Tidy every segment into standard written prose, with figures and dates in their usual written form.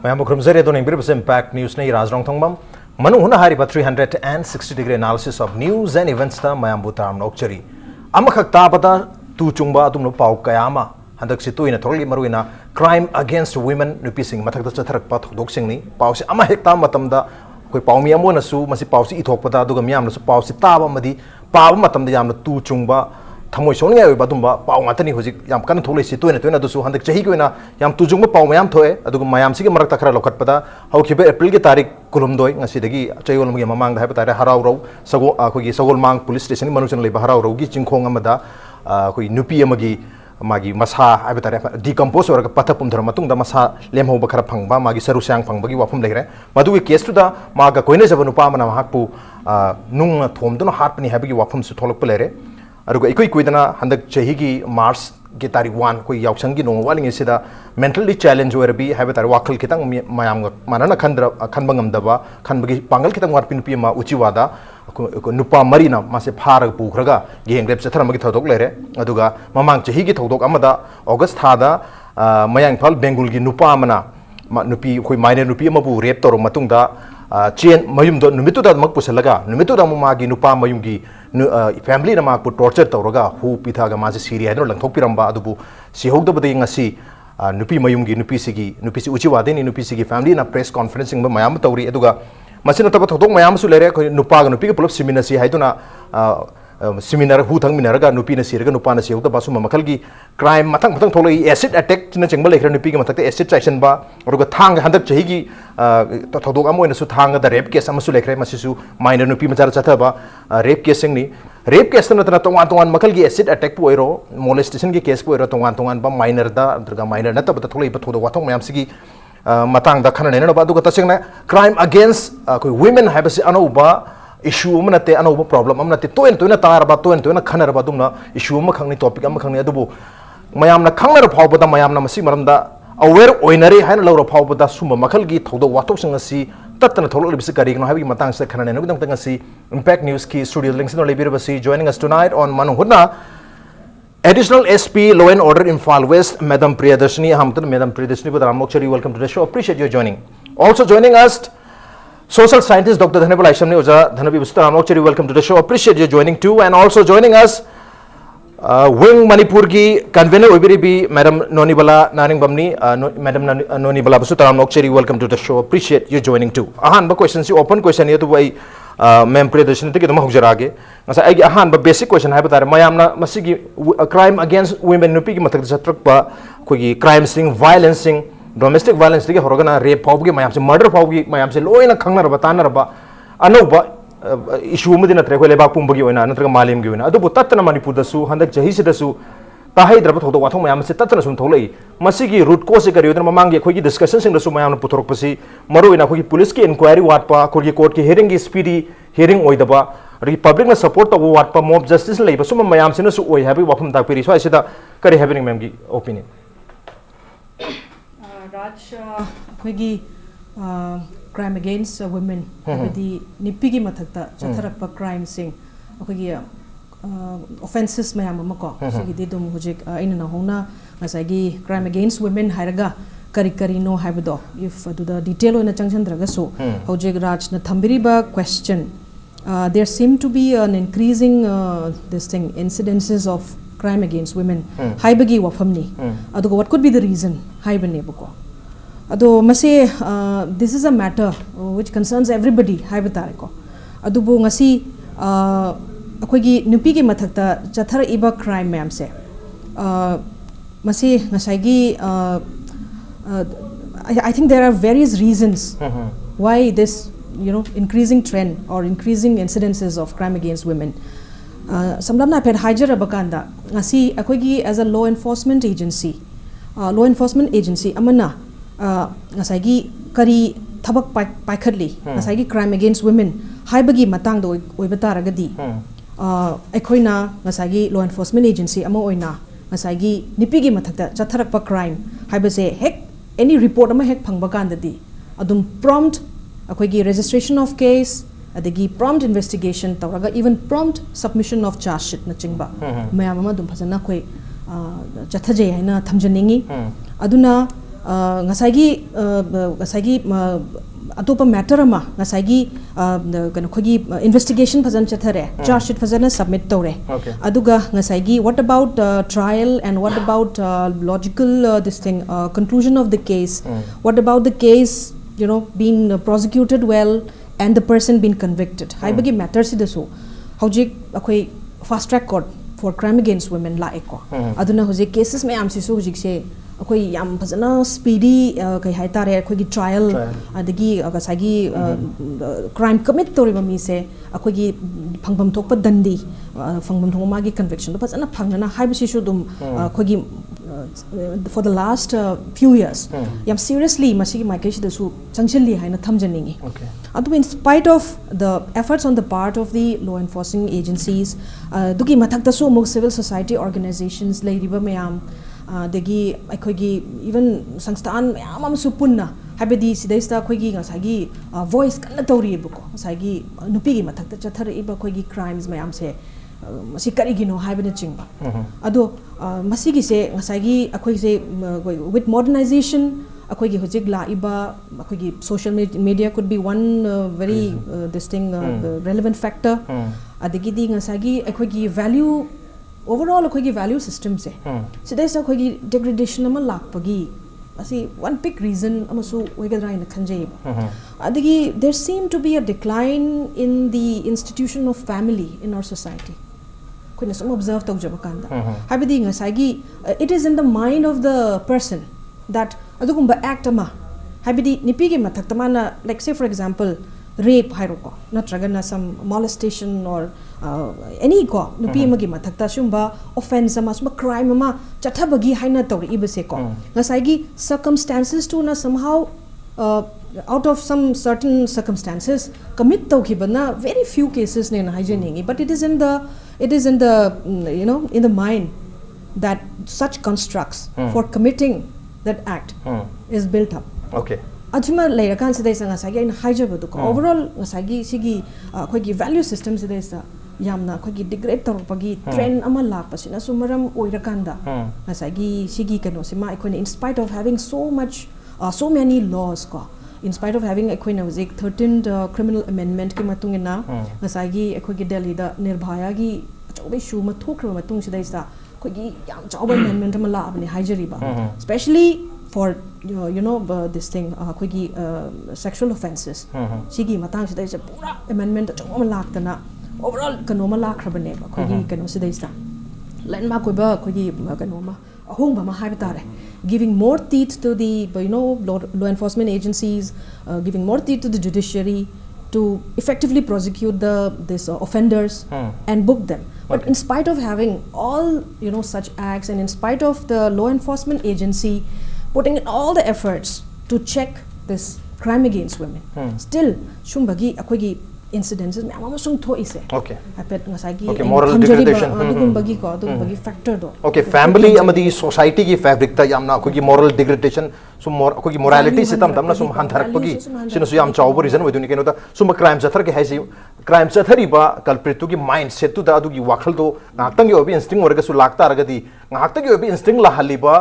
Mayam Krumzari Don Imbiribus Impact News Nay Raj Nongthombam Manung Huna Hari 360-degree analysis of news and events ta Mayam Butam Nokchari Amakak Tabata Tu Chungba Tumno Pau Kayama Handak Situina Toli Maruina crime against women nupising Matak Chatrak Pat Doxingni Pausi Amahekta Matamda Koi Paumi Amona Su Masi Pausi Itokpata Dugamiam Pausi Taba Madi Pau Matam the Yam Tu Chungba Thamoi Sonia Batumba Pau Matani Huzik Yam Kan Toli Situina Dusu Handak Chahikuina Yam Tujunga Pau Mayam Toe Adugum Mayam Sigi Maratakara Lokatpada How Kibe April Tarik Kulumdoi Nasidagi Chayol Mamang the Hepatare Harao Sago Akugi Sagol Mang Police Station Manusan Libarao Rogi Chinkong Amada Nupi Amagi Magi Masa Abitare decompose or Patapum Dramatung the Masa Lemho Bakara Pangba Magi Sarusang Pangbagi Wapum Lere Madu case to the Maga Coines of Nupamana Hapu Nung Tom don't happen Happy Wapum to Tolopolere Aruga Equidana Handak Chehigi Mars Gitari one Kui Yauksangi no Walling is mentally challenged where be Habitat Wakal Kitang Mayam Manana Kandra Kanbangam Dava Kanbagi Pangal Kitang Warpin Pima Uchiwada Nupa Marina Mase Para Pukraga Gang Reps Taramaki Todok Lere Aduga Mamang Chehigi Todok Amada August Hada Mayang Pal Bengulgi Nupamana Nupi Kui Minor Nupi Mabu Reptor Matunda Chain Mayum Numitu Makpusalaga Numitu Magi Nupa Mayungi family na mak torture tawraga hu pithaga ma se Syria no lang thokpiramba adubu si hogda badi ngasi nupi mayumgi nupi sigi uchiwade ni nupi sigi family na press conferencing ba mayam tawri aduga masina taba thodok mayam su lere ko nupa ga nupi ga pulop seminar si haiduna seminar hu thang minaraga nupi na siraga nupa na si hogda basu mamakal gi crime mathang tholoi acid attack na chengba lekhra nupi ga mathakte acid section ba aruga thang handak chahi gi thodok amoina su thang da rape case amasu lekhra masisu minor nupi machar chatha ba rape case ni rape case na tongan makal gi acid attack pu oiro molestation gi case pu oiro tongan ba minor da durga minor na tabata tholoi ba thodo wathong mayam sigi matang da khana nena ba duga tasengna crime against women habasi anoba issue amnate anoba problem amnate toina taraba toina khanaraba dumna issue am khangni topic am khangni adubu mayamna khangnar phawbada mayamna masi maramda aware oinari haina lawra phawbada sumba makal gi thodo watok singasi tatna tholo libisi karigno habi matang se khana nenu dang tangasi impact news ki studio links no lebirabasi joining us tonight on Manung Hutna additional SP law and order Imphal West Madam Priyadarshini Madam Priyadarshini Laishram, welcome to the show, appreciate your joining. Also joining us social scientist Dr. Dhanabir Laishram Dhanabir Laishram, welcome to the show, appreciate your joining too. And also joining us Wing Manipur ki Convenor Obiribi Madam Nonibala Narengbam Madam Nonibala Laishram, welcome to the show, appreciate your joining too. Ahan ba questions open question here to why Ma'am Priyadarshini take dum hujrage ngasa ai ahan ba basic question hai batare mayamna masigi crime against women nupi ki matak chatrak ba kogi crime sing violence sing domestic violence dige horogana rape phawgi mayam se murder phawgi mayam se loina khangnar ba tanar ba anoba issue mudina tre ko leba pumbagi oina natraga malim gi oina adu butatna Manipur da su handak jahi se da su tahai drab thodo wathong mayam se tatna sum tholai masigi root cause se kariyo mamangi khogi discussion sing da su mayam puthorok pasi maru ina khogi police ki inquiry watpa khogi court ki hearing ki speedy hearing oidaba public na support to watpa mob justice leiba sum mayam se na su oi habi wafam da peri so asida kari having ma'am gi opinion Raj khogi crime against women habidi nipigi mathakta chatharakpa crime sing khogi offenses mayam amako sigidi dum hojik ina na hona ngasagi crime against women hairaga kari no haibado if the detail oina changchandraga so hojik Raj na thambiriba question there seem to be an increasing incidences of crime against women haibagi wafamni adugo what could be the reason haibane buko ado mase this is a matter which concerns everybody haibatare ko adubu ngasi akogi nupi gi mathakta chathara iba crime ma'am se masi ngasagi I think there are various reasons why this increasing trend or increasing incidences of crime against women samdamna ped hajar abakanda ngasi akogi as a law enforcement agency amana ngasagi kari thabak paikhatli ngasagi crime against women haibagi matang do oibataragadi aikoina ngasagi law enforcement agency ama oina ngasagi nipigi mathakta chatharakpa crime haibase hek any report ama hek phangba kandadi adum prompt akoigi registration of case adagi prompt investigation tawraga even prompt submission of charge sheet na chingba mayam ama dum phajana khoi chathaje haina thamjaningi aduna ngasagi atopa matter ama ngasagi kana khogi investigation phazan chathare charge sheet phazana submit tore aduga ngasagi what about trial and what about logical this thing conclusion of the case what about the case being prosecuted well and the person being convicted haibagi matter si dasu hojik akhoi fast track court for crime against women la eko aduna hojik cases mayam si su hojik se akhoi yam phazana speedy kai hai tare akhoi gi trial adagi agasagi crime commit toriba mi se akhoi gi phangbam thokpa dandi phangbam thong ma gi conviction do phazana phangnana haibasi su dum akhoi gi for the last few years yam seriously masigi maikai da su changchili haina thamjaningi adu in spite of the efforts on the part of the law enforcing agencies dugi mathak da su civil society organizations leiriba mayam degi aikogi even sangstan mayam am su punna habedi sidaista aikogi ngasagi voice kan tauri buko ngasagi nupi gi mathak da chathar iba aikogi crimes mayam se masi karigino haibena chingba ado masigi se ngasagi akhoi se with modernization akhoi gi hojik la iba akhoi gi social media could be one very this thing relevant factor adigi di ngasagi akhoi gi value overall akhoi gi value system se sidai sa akhoi gi degradation ama lakpagi asi one big reason amasu wegadra in khanjei adigi there seem to be a decline in the institution of family in our society kuna some observe tok jaba kanda habidi ngasagi it is in the mind of the person that adugumba act ama habidi nipigi mathak tamana like say for example rape hairoko natragana some molestation or any ko nupi magi mathak ta shumba offense ama suma crime ama chathabagi haina tori ibase ko ngasagi circumstances to na somehow out of some certain circumstances commit tawkibana very few cases ne na hygiening but it is in the in the mind that such constructs for committing that act is built up ajuma leira kan sidai sanga sagi in hijabadu ko overall ngasagi sigi akhoi value system sidai sa yamna akhoi degrade torpagi trend ama lakpasina sumaram oirakanda ngasagi sigi kano sima akhoi in spite of having so many laws ko in spite of having akhoi na 13th criminal amendment ki matungina ngasagi akhoi Delhi da nirbhaya gi achau issue ma thokra matung sidai sa akhoi yam chawba amendment ma la abni haijariba especially for this thing akhoi sexual offenses sigi matang sidai sa pura amendment achau ma laktana overall kanoma lakrabane akhoi kano sidai sa landmark ko ba akhoi kanoma ahongba ma haiba tare giving more teeth to the law enforcement agencies giving more teeth to the judiciary to effectively prosecute these offenders and book them but in spite of having all such acts and in spite of the law enforcement agency putting in all the efforts to check this crime against women still shumbagi akhoi incidences me amasung thoise hapet ngasagi moral degradation bagi ko bagi factor do family amadi society ki fabric ta yamna akhoi moral degradation sum akhoi morality system tamna sum hanthar pagi sinu su yam chawbo reason weduni keno ta sum crime chathar ke haisi crime chathari ba culprit tu ki mindset tu da adu gi wakhal do ngaktang gi obi instinct orga su lakta aragadi ngaktang gi obi instinct la haliba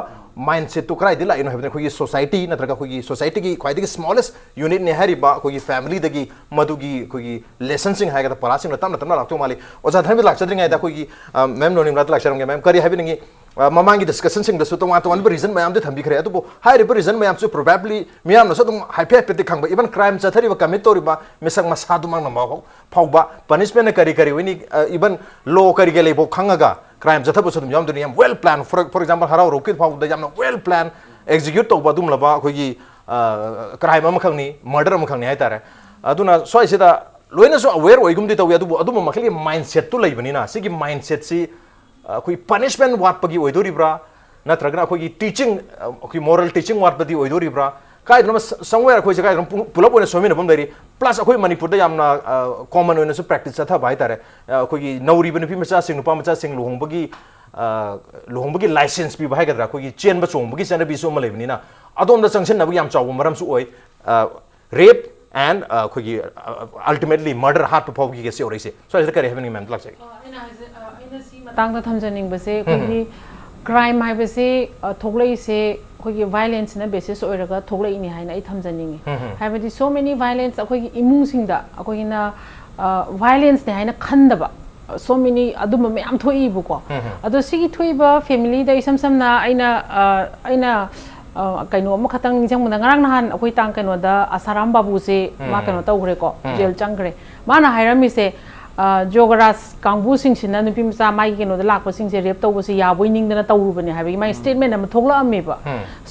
mindset to cry dila khoi society natraga khoi society ki khoi the smallest unit ne hari ba khoi family dagi madugi khoi lessonsing haga da parasing tamna lakto mali oja dhanbi lak chadring ai da khoi ma'am Nonibala Laishram ge ma'am kari habi ningi mamangi discussion sing da su to one reason mayam de thambi khare adu bo high reason mayam su probably miyam no so dum hype peti khangba even crime chathari ba commit tori ba misang masadu mang na ma phauba punishment kari wini even law kari ge lebo khangaga crime jathabu sudum yam duni yam well plan for example harau rokit phau da yam well plan execute to badum laba khoi crime am khangni murder am khangni ai tare aduna soi sida loina so aware oigum di tawi adu makhli mindset tu leibani na sigi mindset si khoi punishment wat pagi oidori bra natragna khoi teaching khoi moral teaching wat padi oidori bra kai dum somewhere khoi kai pull up on so many bom dari plus khoi Manipur da yamna common on so practice tha bai tare khoi nauri bani pi macha sing nupa macha sing luhongbagi license pi bai gadra khoi chen ba chong bagi sana bi so ma lebni na adom da changchen na bu yam chaw maram su oi rape and ultimately murder heart to pau gi se ori se so is the kare having ma'am lak chai ina si matang da thamjaning ba se khoi crime hai ba se thoklei se ꯑꯩꯈꯣꯏꯒꯤ ꯚꯥꯏꯂꯦꯟꯁꯅ basis ꯑꯣꯏꯔꯒ ꯊꯣꯛꯂꯛꯏꯅꯤ ꯍꯥꯏꯅ ꯑꯩ ꯊꯝꯖꯅꯤꯡꯉꯤ ꯍꯥꯏꯕꯗꯤ ꯁꯣ ꯃꯦꯅꯤ violence ꯑꯩꯈꯣꯏꯒꯤ ꯏꯃꯨꯡꯁꯤꯡꯗ ꯑꯩꯈꯣꯏꯒꯤꯅ ꯚꯥꯏꯂꯦꯟꯁꯅꯦ ꯍꯥꯏꯅ ꯈꯟꯗꯕ so many aduma mayam thoibuko ado sigi thoiba family da isam samna aina kaino ama khatang nijang muna ngarang nahan akoi tang kaino da asaram babu se ma kaino tawgre ko jail changre mana hairami se jogaras kangbu sing sina nupi msa mai kaino da lakpa sing se rep tawbo se yaboi ning dana tawrubani habi mai statement am thogla ameba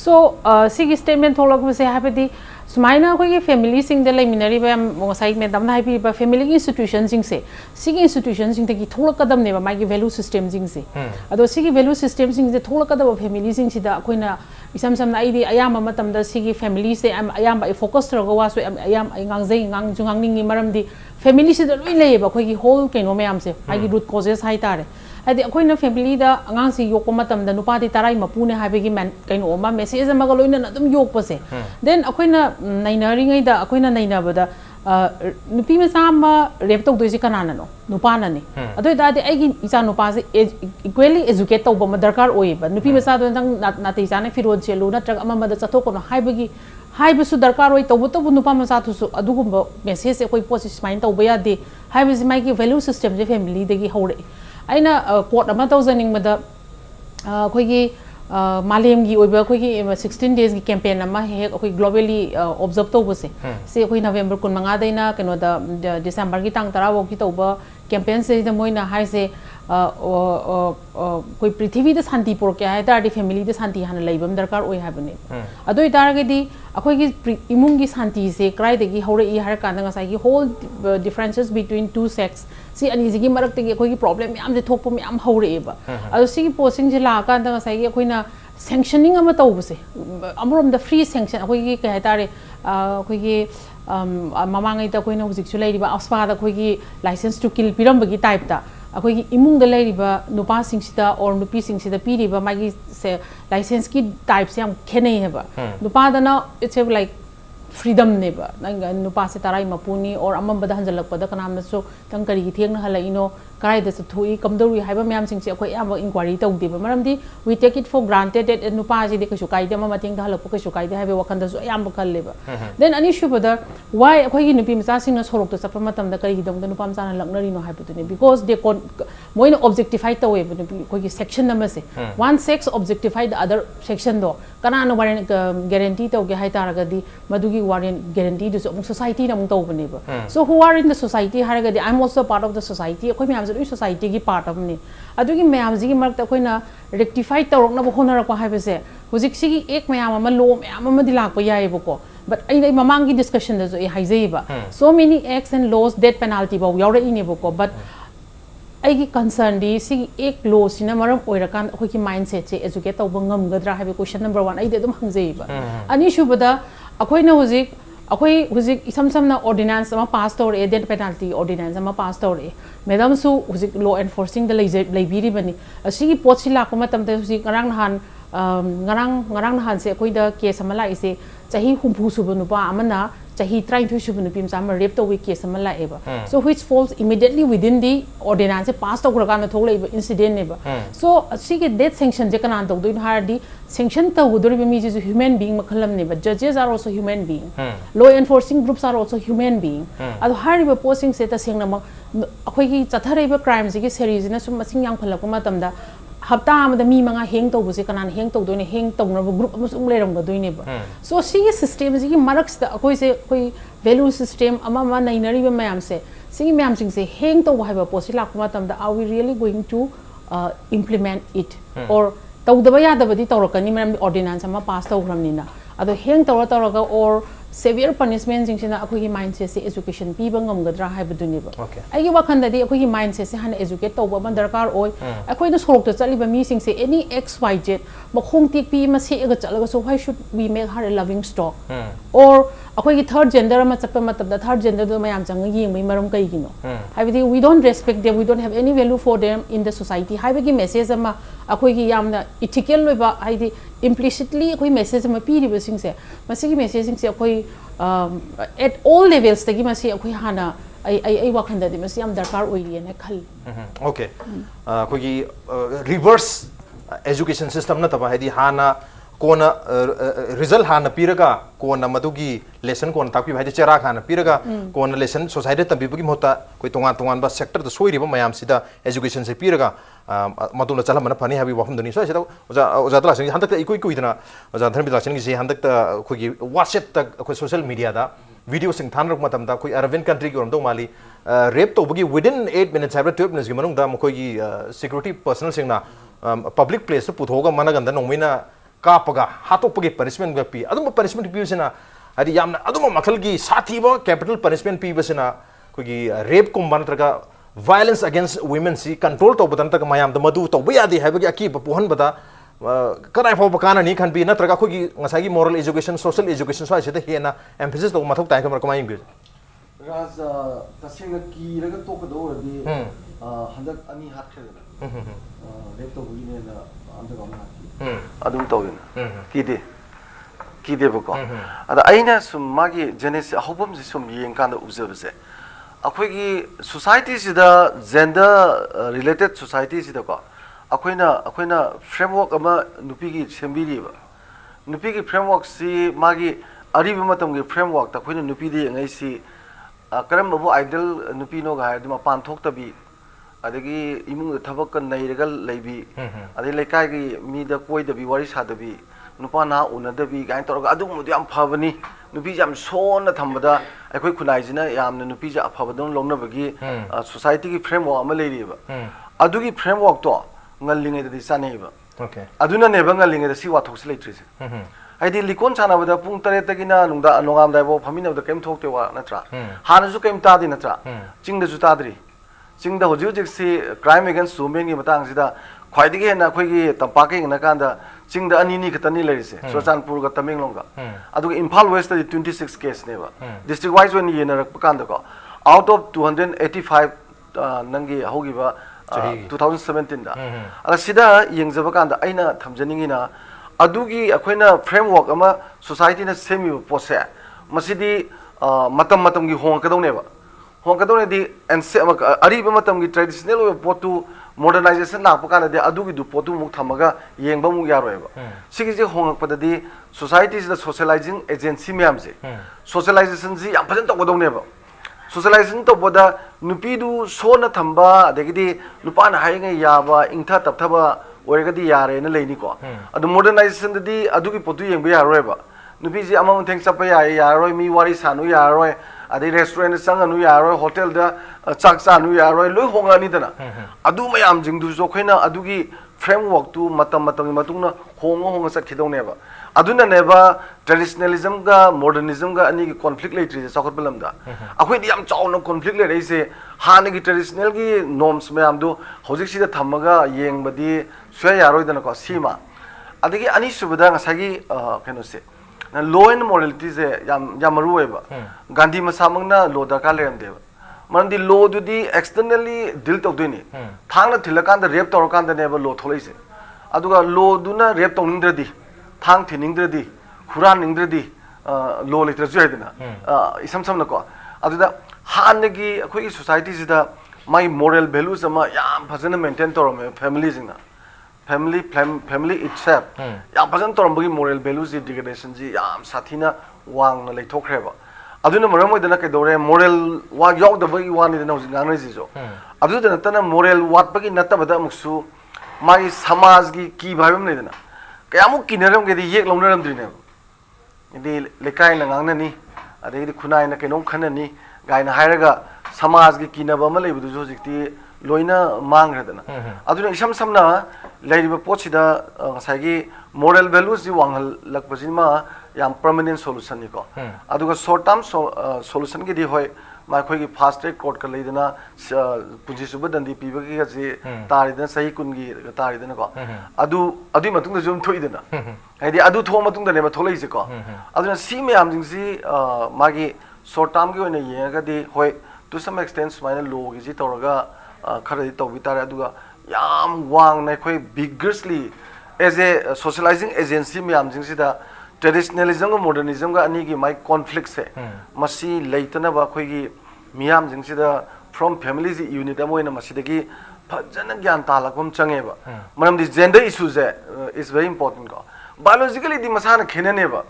so sigi statement thogla ko se habedi sumaina koi family sing de minari ba mo side me damna habi ba family institution sing se sigi institution sing de ki thogla kadam ne ba mai value system sing se ado sigi value system sing de thogla kadam family sing sida koina isam sam na idi ayam matam da sigi family se ayam ba focus troga wa so ayam ngang jai ngang jungang ning maram di family se da loi lei ba koi ki whole kaino mayam se ai root causes hai tare adi akoina family da angang si yok matam da nupa di tarai mapune habegi man kaino ma message ma ga loina na dum yok pa se then akoina nainari ngai da akoina naina ba da nupi ma sama rep tok doisi kanana no nupa na ni adoi da de ai isa nupa se equally educate to ba ma darkar oi ba nupi ma sa do nang na te isa na firod che lu na trak ama ma da chathok ko no habegi haibu su darkar oi to bu nupa ma sa thu su adugumba message se koi post mind to ba ya de haibu si mai ki value system je family de gi hore aina quote ama tawzaning mada khoigi malemgi oiba khoigi 16 days gi campaign ama he khoi globally observe to bose se khoi November kun manga daina keno da December gi tang tara wo gi toba campaign se da moina hai se koi prithvi da shanti por kya hai ta di family da shanti han laibam darkar oi habane adoi tar ge di akhoi gi imung gi shanti se krai de gi hore I har kan nga sai gi whole differences between two sex si ani ji gi marak te gi khoi gi problem yam je thok pom yam hore ba ado si gi posting ji la kan nga sai gi khoi na sanctioning ama tau bse amrom the free sanction akhoi gi ka tare khoi gi mamangai ta khoi na hujik chu lai ri ba aspa da khoi gi license to kill piram bagi type ta akhoi gi imung da lai ri ba nupa sing sida or nupi sing sida pi ri ba magi se license ki type se am khenei he ba nupa da na it's like freedom ne ba nang nupa se tarai mapuni or amam bada hanjalak pada kanam na so tang kari gi theng na hala ino karai da thui kamdori haiba myam sing se akhoi am inquiry tau de ba maram di we take it for granted that nupa ji de kasu kai de ma mating da halak kasu kai de haiba wakan da so ayam ba kal le ba then ani shu bada why akhoi gi nupi masa sing na sorok to chapa matam da kari gi dong da nupa masa na laknari no haiba tu ne because they moina objectify ta we ba nupi khoi gi section number se one sex objectify the other section do kana no warrant guarantee to ge hai tar ga di madugi warrant guarantee do so society na mung to bane ba so who are in the society har ga di I'm also part of the society akhoi myam society gi part of ni adugi myam ji gi mark ta khoi na rectify tawrok na bo honara ko hai bese hujik sigi ek myam ama lo myam ama dilak pa yai bo ko but ai mamang gi discussion da zo ai haijei ba so many acts and laws death penalty ba yaure ini bo ko but ai gi concern di sigi ek law sina maram oirakan akhoi ki mindset se educate tawba ngam gadra hai question number 1 ai de dum hangjei ba ani shubada akhoi na hujik akhoi hujik isam samna ordinance ama pass tawre death penalty ordinance ama pass tawre madam su hujik law enforcing the laibiri bani asigi potsi la ko matam te hujik ngarang nahan se akhoi da case ama lai se chahi humpu su banu pa amana chahi 32 su banu pim sama rape to we case ama la eba so which falls immediately within the ordinance pass to gra na thole incident ne ba so asigi death sanction je kanan to do har di sanction to udori mi ji human being makhalam ne ba judges are also human being law enforcing groups are also human being ado har ba posting se ta sengna ma akhoi gi chathare ba crimes gi series na sum masing yang phalak ma tam da hapta amada mi manga heng to buse kanan heng to doine heng to na group amusung leram ga doine ba so si system ji maraks da koi se koi value system ama ma nainari ba mayam se si mayam sing se heng to ba posila kuma tam da are we really going to implement it or to da ba ya da ba di tawrakani mayam ordinance ama pass to gramni na ado heng to ga or severe punishment sing sina akhoi gi mindset se education pi ba ngam gadra hai buduni ba ai gi wakhan da di akhoi gi mindset se han educate to ba darkar oi akhoi da sorok to chali ba mi sing se any xyz makhong tik pi ma se ga chalaga so why should we make her a loving stock or akhoi gi third gender ma chappa matab da third gender do mayam chang gi mai maram kai gi no hai bi we don't respect them we don't have any value for them in the society hai bi gi message ama akhoi gi yamna ethical loi ba hai di implicitly akhoi message ma pi ri ba sing se masigi message sing se akhoi at all levels tagi masi akhoi hana ai wakhan da di masi am darkar oi ri na khal okay akhoi gi reverse education system na taba hedi hana कोना result हाना पीरगा कोना मदुगी lesson कोना ताकि भाई चेरा खाना पीरगा कोना lesson society तबीबगी Mota कोई तोंगा तोंगान बा sector तो सोइरिबा मयाम सिदा एजुकेशन से पीरगा मतुना चला मन फनी हाबी वफम दुनी सो सिदा ओजा तला सिंग हंदक इकुई कुइदना ओजा धर्म बिलासन की से हंदक खुगी व्हाट्सएप तक कोई सोशल मीडिया दा वीडियो सिंग थान रक मतम दा कोई अरविंद कंट्री की ओरम माली रेप तो बगी विदिन 8 मिनट्स हाबरा 12 मिनट्स की मनुंग दा मखोगी सिक्योरिटी पर्सनल सिंगना पब्लिक प्लेस पुथोगा मनगंदा नोमिना कापगा हाथोपगे पनिशमेंट पी अदुम पनिशमेंट पीबसना हदि यामना अदुम मखलगी साथीबो कैपिटल पनिशमेंट पीबसना कोगी रेप कुम नत्रगा वायलेंस अगेंस्ट वुमेन सी कंट्रोल तौबदन तक मयाम द मदु तौब यादि हाबगी अकी पोहन बदा कनाय फाव बकाना नि खनबी नत्रगा कोगी ngसागी मोरल एजुकेशन सोशल एजुकेशन स्वाइ सेदा हेना एम्फेसिस तो मथौ ताइ कमर कमाइ गे राज तसेंग की रगा तोकदो रदि हंदक अनि हाथखेदा रेप तो बुलिने ना अंदर गम हाथि अदुम तौगिन कीदे बको अदा आइना सुम मागी जेनेस हौबम जि सुम यें कांदा उजबसे अखोगी सोसाइटी सिदा जेंडर रिलेटेड सोसाइटी सिदा को अखोइना फ्रेमवर्क अमा नुपी की सेंबिरिबा नुपी की फ्रेमवर्क सी मागी अरिबा मतम की फ्रेमवर्क ता अखोइना नुपी दि ngai si करम बबो आइडल नुपी नो गाय दमा पान थोक्तबी अदगी इमुंग थबक कन नैरगा लेबी अदे लेकाय की मीदा कोइदबी वारी सादबी नुपा ना उनदबी गाय तोरगा अदुम मुदि याम फबनी नुपी जाम सोन थंबदा अखोय खुनाइजिना यामना नुपी जा फबदन लोंनबगी सोसाइटी की फ्रेमवर्क अमा लेरिबा अदुगी फ्रेमवर्क तो ngalinger di saneba okay aduna neba ngalinger si wa thokse leitrise haidi likon chanabada pung tare tagina nungda nongam dai bo phamina da kem thokte wa natra hana su kem ta di natra chingda ju tadri chingda hoju jik si crime against women gi matang sida khwaidigi hena khoi gi tampake na kanda chingda ani ni khatani lerise Churachandpur ga Tamenglong ga adu Imphal West di 26 case neba district wise when yena rak kanda ko out of 285 nangi hogiba 2017 da ala sida yengjaba kanda aina thamjaningi na adugi akoina framework ama society na semi pose masidi matam gi hong kadone di ense ariba matam gi traditional way potu modernization na pakana de adugi du potu muk thamaga yengba muk yaroeba sigi je hong pada di society is the socializing agency myam je socialization ji yam phajan tokdone ba socialization to boda nupidu sona thamba adegidi nupana hainga yaba ingtha tapthaba oregadi yare na leini ko adu modernization di adugi potu yengba yaroeba nupi ji amam theng chapa yaroi mi wari sanu yaroi adi restaurant sanganu yaroi hotel da chak sanu yaroi loi hongani dana adu mayam jingdu jo khoina adugi framework tu matam matungna honga sakhidoneba aduna neba traditionalism ga modernism ga ani ki conflict leitri sakot balamda akhoi di yam chawna conflict le reise hana gi traditional gi norms mayam do hojik sida thamaga yengbadi swa yaroi dana ko sima adigi ani subada ngasagi keno se na law and morality se yam maru eba gandhi masamangna law da ka lerem deba marandi law du di externally deal to dini thangna thilakan da rape tor kan da neba law tholaise aduga law du na rape to nindradi thang thiningdradi huran ningdradi law literature hedina isam samna ko aduda hanagi akhoi society sida my moral values ama yam phajana maintain torome families na family itself yam phajana torombi moral values degradation ji yam sathina wang na leithokhreba aduna maram oidana kedore moral wa yok da bagi wani na hojing ngai ji jo aduna natana moral wat bagi natabada muksu mai samaj gi ki bhaibam ledana kayamuk kinaram ge di yek longnaram drine indi lekai na ngangna ni adegi khunai na kenom khana ni gaina hairaga samaj gi kinaba ma leibudu hojikti loina mangradana aduna isam samna leiriba pochida ngasagi moral values ji wanghal lakpajima yam permanent solution ni ko aduga short term solution gi di hoi ma khoi gi fast track court ka leidana punji suba dandi piba gi ji taridana sahi kun gi taridana ko adu matung da jum thoidana haidi adu tho matung da ne ma tholai ji ko aduna si me am jing si magi short term gi oina ye ga di hoi to some extent smile low gi ji toraga khara di tobi tare aduga yam wang na khoi vigorously as a socializing agency me am jing si da traditionalism ga modernism ga ani gi my conflict se masi leitana ba khoi gi miyam jing sida from families unit amoina masi dagi phajana gyan ta lakum change ba manam di gender issues is very important ko biologically di masana khenane ba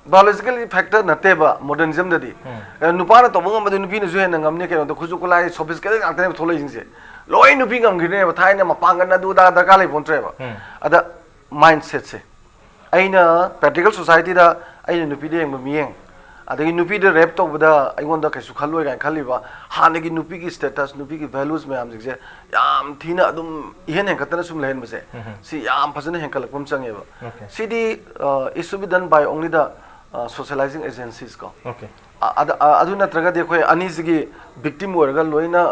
biologically factor nateba modernism dadi nupana to bungam madu nupi na ju hen ngamne ke no khuju kulai sophisticated actane tholai jingse loi nupi ngam gine ba thaina ma pangan na du da da kalai pontre ba ada mindset se aina practical society da aina nupi de ngam mieng adagi nupi de rap to bada aigon da kaisu khaloi ga khali ba hane gi nupi gi status nupi gi values me am jingse yam thina adum ihen hen katana sum lehen base si yam phajana hen kalak pum change ba si di is to be done by only the socializing agencies ko okay adu natraga de khoi ani sigi victim orga loina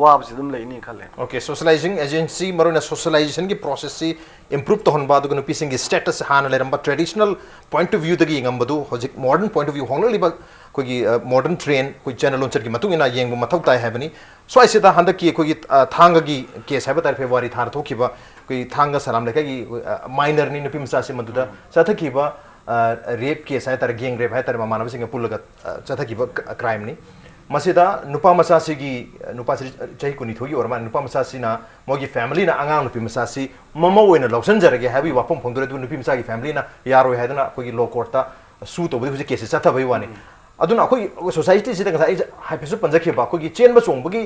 wab sidum leini khale okay socializing agency maruna socialization ki process si improve to honba du nupi sing status hana leramba traditional point of view dagi ngambadu hojik modern point of view honglo liba kogi modern train koi channel launcher ki matung ina yeng mathau tai habani so I sida handa ki kogi thanga gi case haba tar February thar thokiba koi thanga salam leka gi minor ni nupi masa se maduda sathakiba rape case hai tar gang rape hai tar manab sing pulaga sathakiba crime ni masida nupa masasi gi nupa chahi kuni thogi or man nupa masasi na mogi family na angang nupi masasi mama oina lawsan jarage habi wapom phongdore du nupi masagi family na yaro haidana kogi law court ta su to budi case satha bai wani aduna koi society sida ga hai pesu panjakhe ba kogi chen ba chong bagi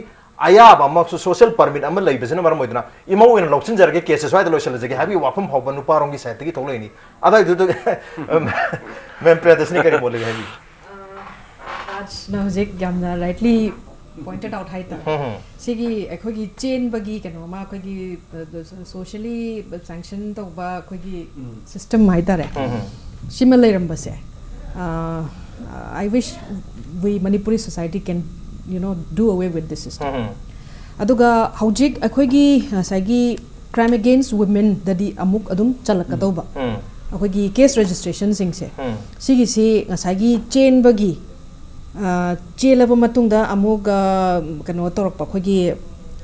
aya ba ma social permit am lai besena mar moidna ima oina lawsan jarage case swai da loisal jage habi wapom phawba nupa rongi side gi tholoi ni ada du men Priyadarshini kari bole habi Raj Nongthombam jamna rightly pointed out hai ta sigi akhoi chain bagi kano ma akhoi socially sanction to ba akhoi system mai ta re similar ramba se I wish we Manipuri society can do away with this system aduga hojik akhoi gi sagi crime against women dadi amuk adum chalakado ba akhoi case registration sing se sigi si ngasagi chain bagi ꯆꯦꯜꯂꯕ ꯃꯇꯨꯡꯗ ꯑꯃꯨꯛ ꯀꯩꯅꯣ ꯇꯧꯔꯛꯄ ꯑꯩꯈꯣꯏꯒꯤ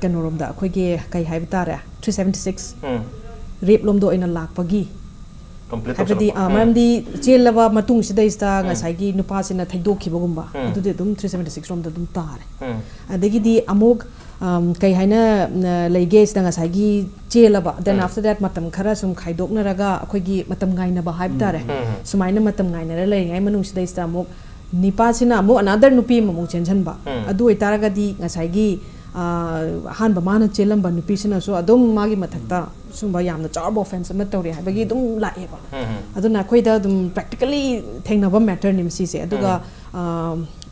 ꯀꯩꯅꯣꯔꯣꯝꯗ ꯑꯩꯈꯣꯏꯒꯤ ꯀꯩ ꯍꯥꯏꯕ ꯇꯥꯔꯦ 376 ꯔꯦꯞ ꯂꯣꯝꯗ ꯑꯣꯏꯅ ꯂꯥꯛꯄꯒꯤ ꯍꯥꯏꯕꯗꯤ ꯃꯔꯝꯗꯤ ꯆꯦꯜꯂꯕ ꯃꯇꯨꯡꯁꯤꯗꯩꯁꯤꯗ ꯉꯁꯥꯏꯒꯤ ꯅꯨꯄꯥꯁꯤꯅ ꯊꯩꯗꯣꯛꯈꯤꯕꯒꯨꯝꯕ ꯑꯗꯨꯗꯤ ꯑꯗꯨꯝ 376 ꯔꯣꯝꯗ ꯑꯗꯨꯝ ꯇꯥꯔꯦ ꯑꯗꯒꯤꯗꯤ ꯑꯃꯨꯛ ꯀꯩ ꯍꯥꯏꯅ ꯂꯩꯒꯦ ꯁꯤꯗ ꯉꯁꯥꯏꯒꯤ ꯆꯦꯜꯂꯕ then after that matam khara sum khaidoknaraga akhoi matam ngainaba haib tare sumaina matam ngainara leiringai manungsidais ta amuk nipasina amuk another nupi amuk chenjanba adu oitaragadi ngasai hanba mana chelamba nupisina so adum magi mathakta sumba yamna charbo offense ama tawre habagi dum laeba aduna khoida dum practically thengnaba matter nimsi se aduga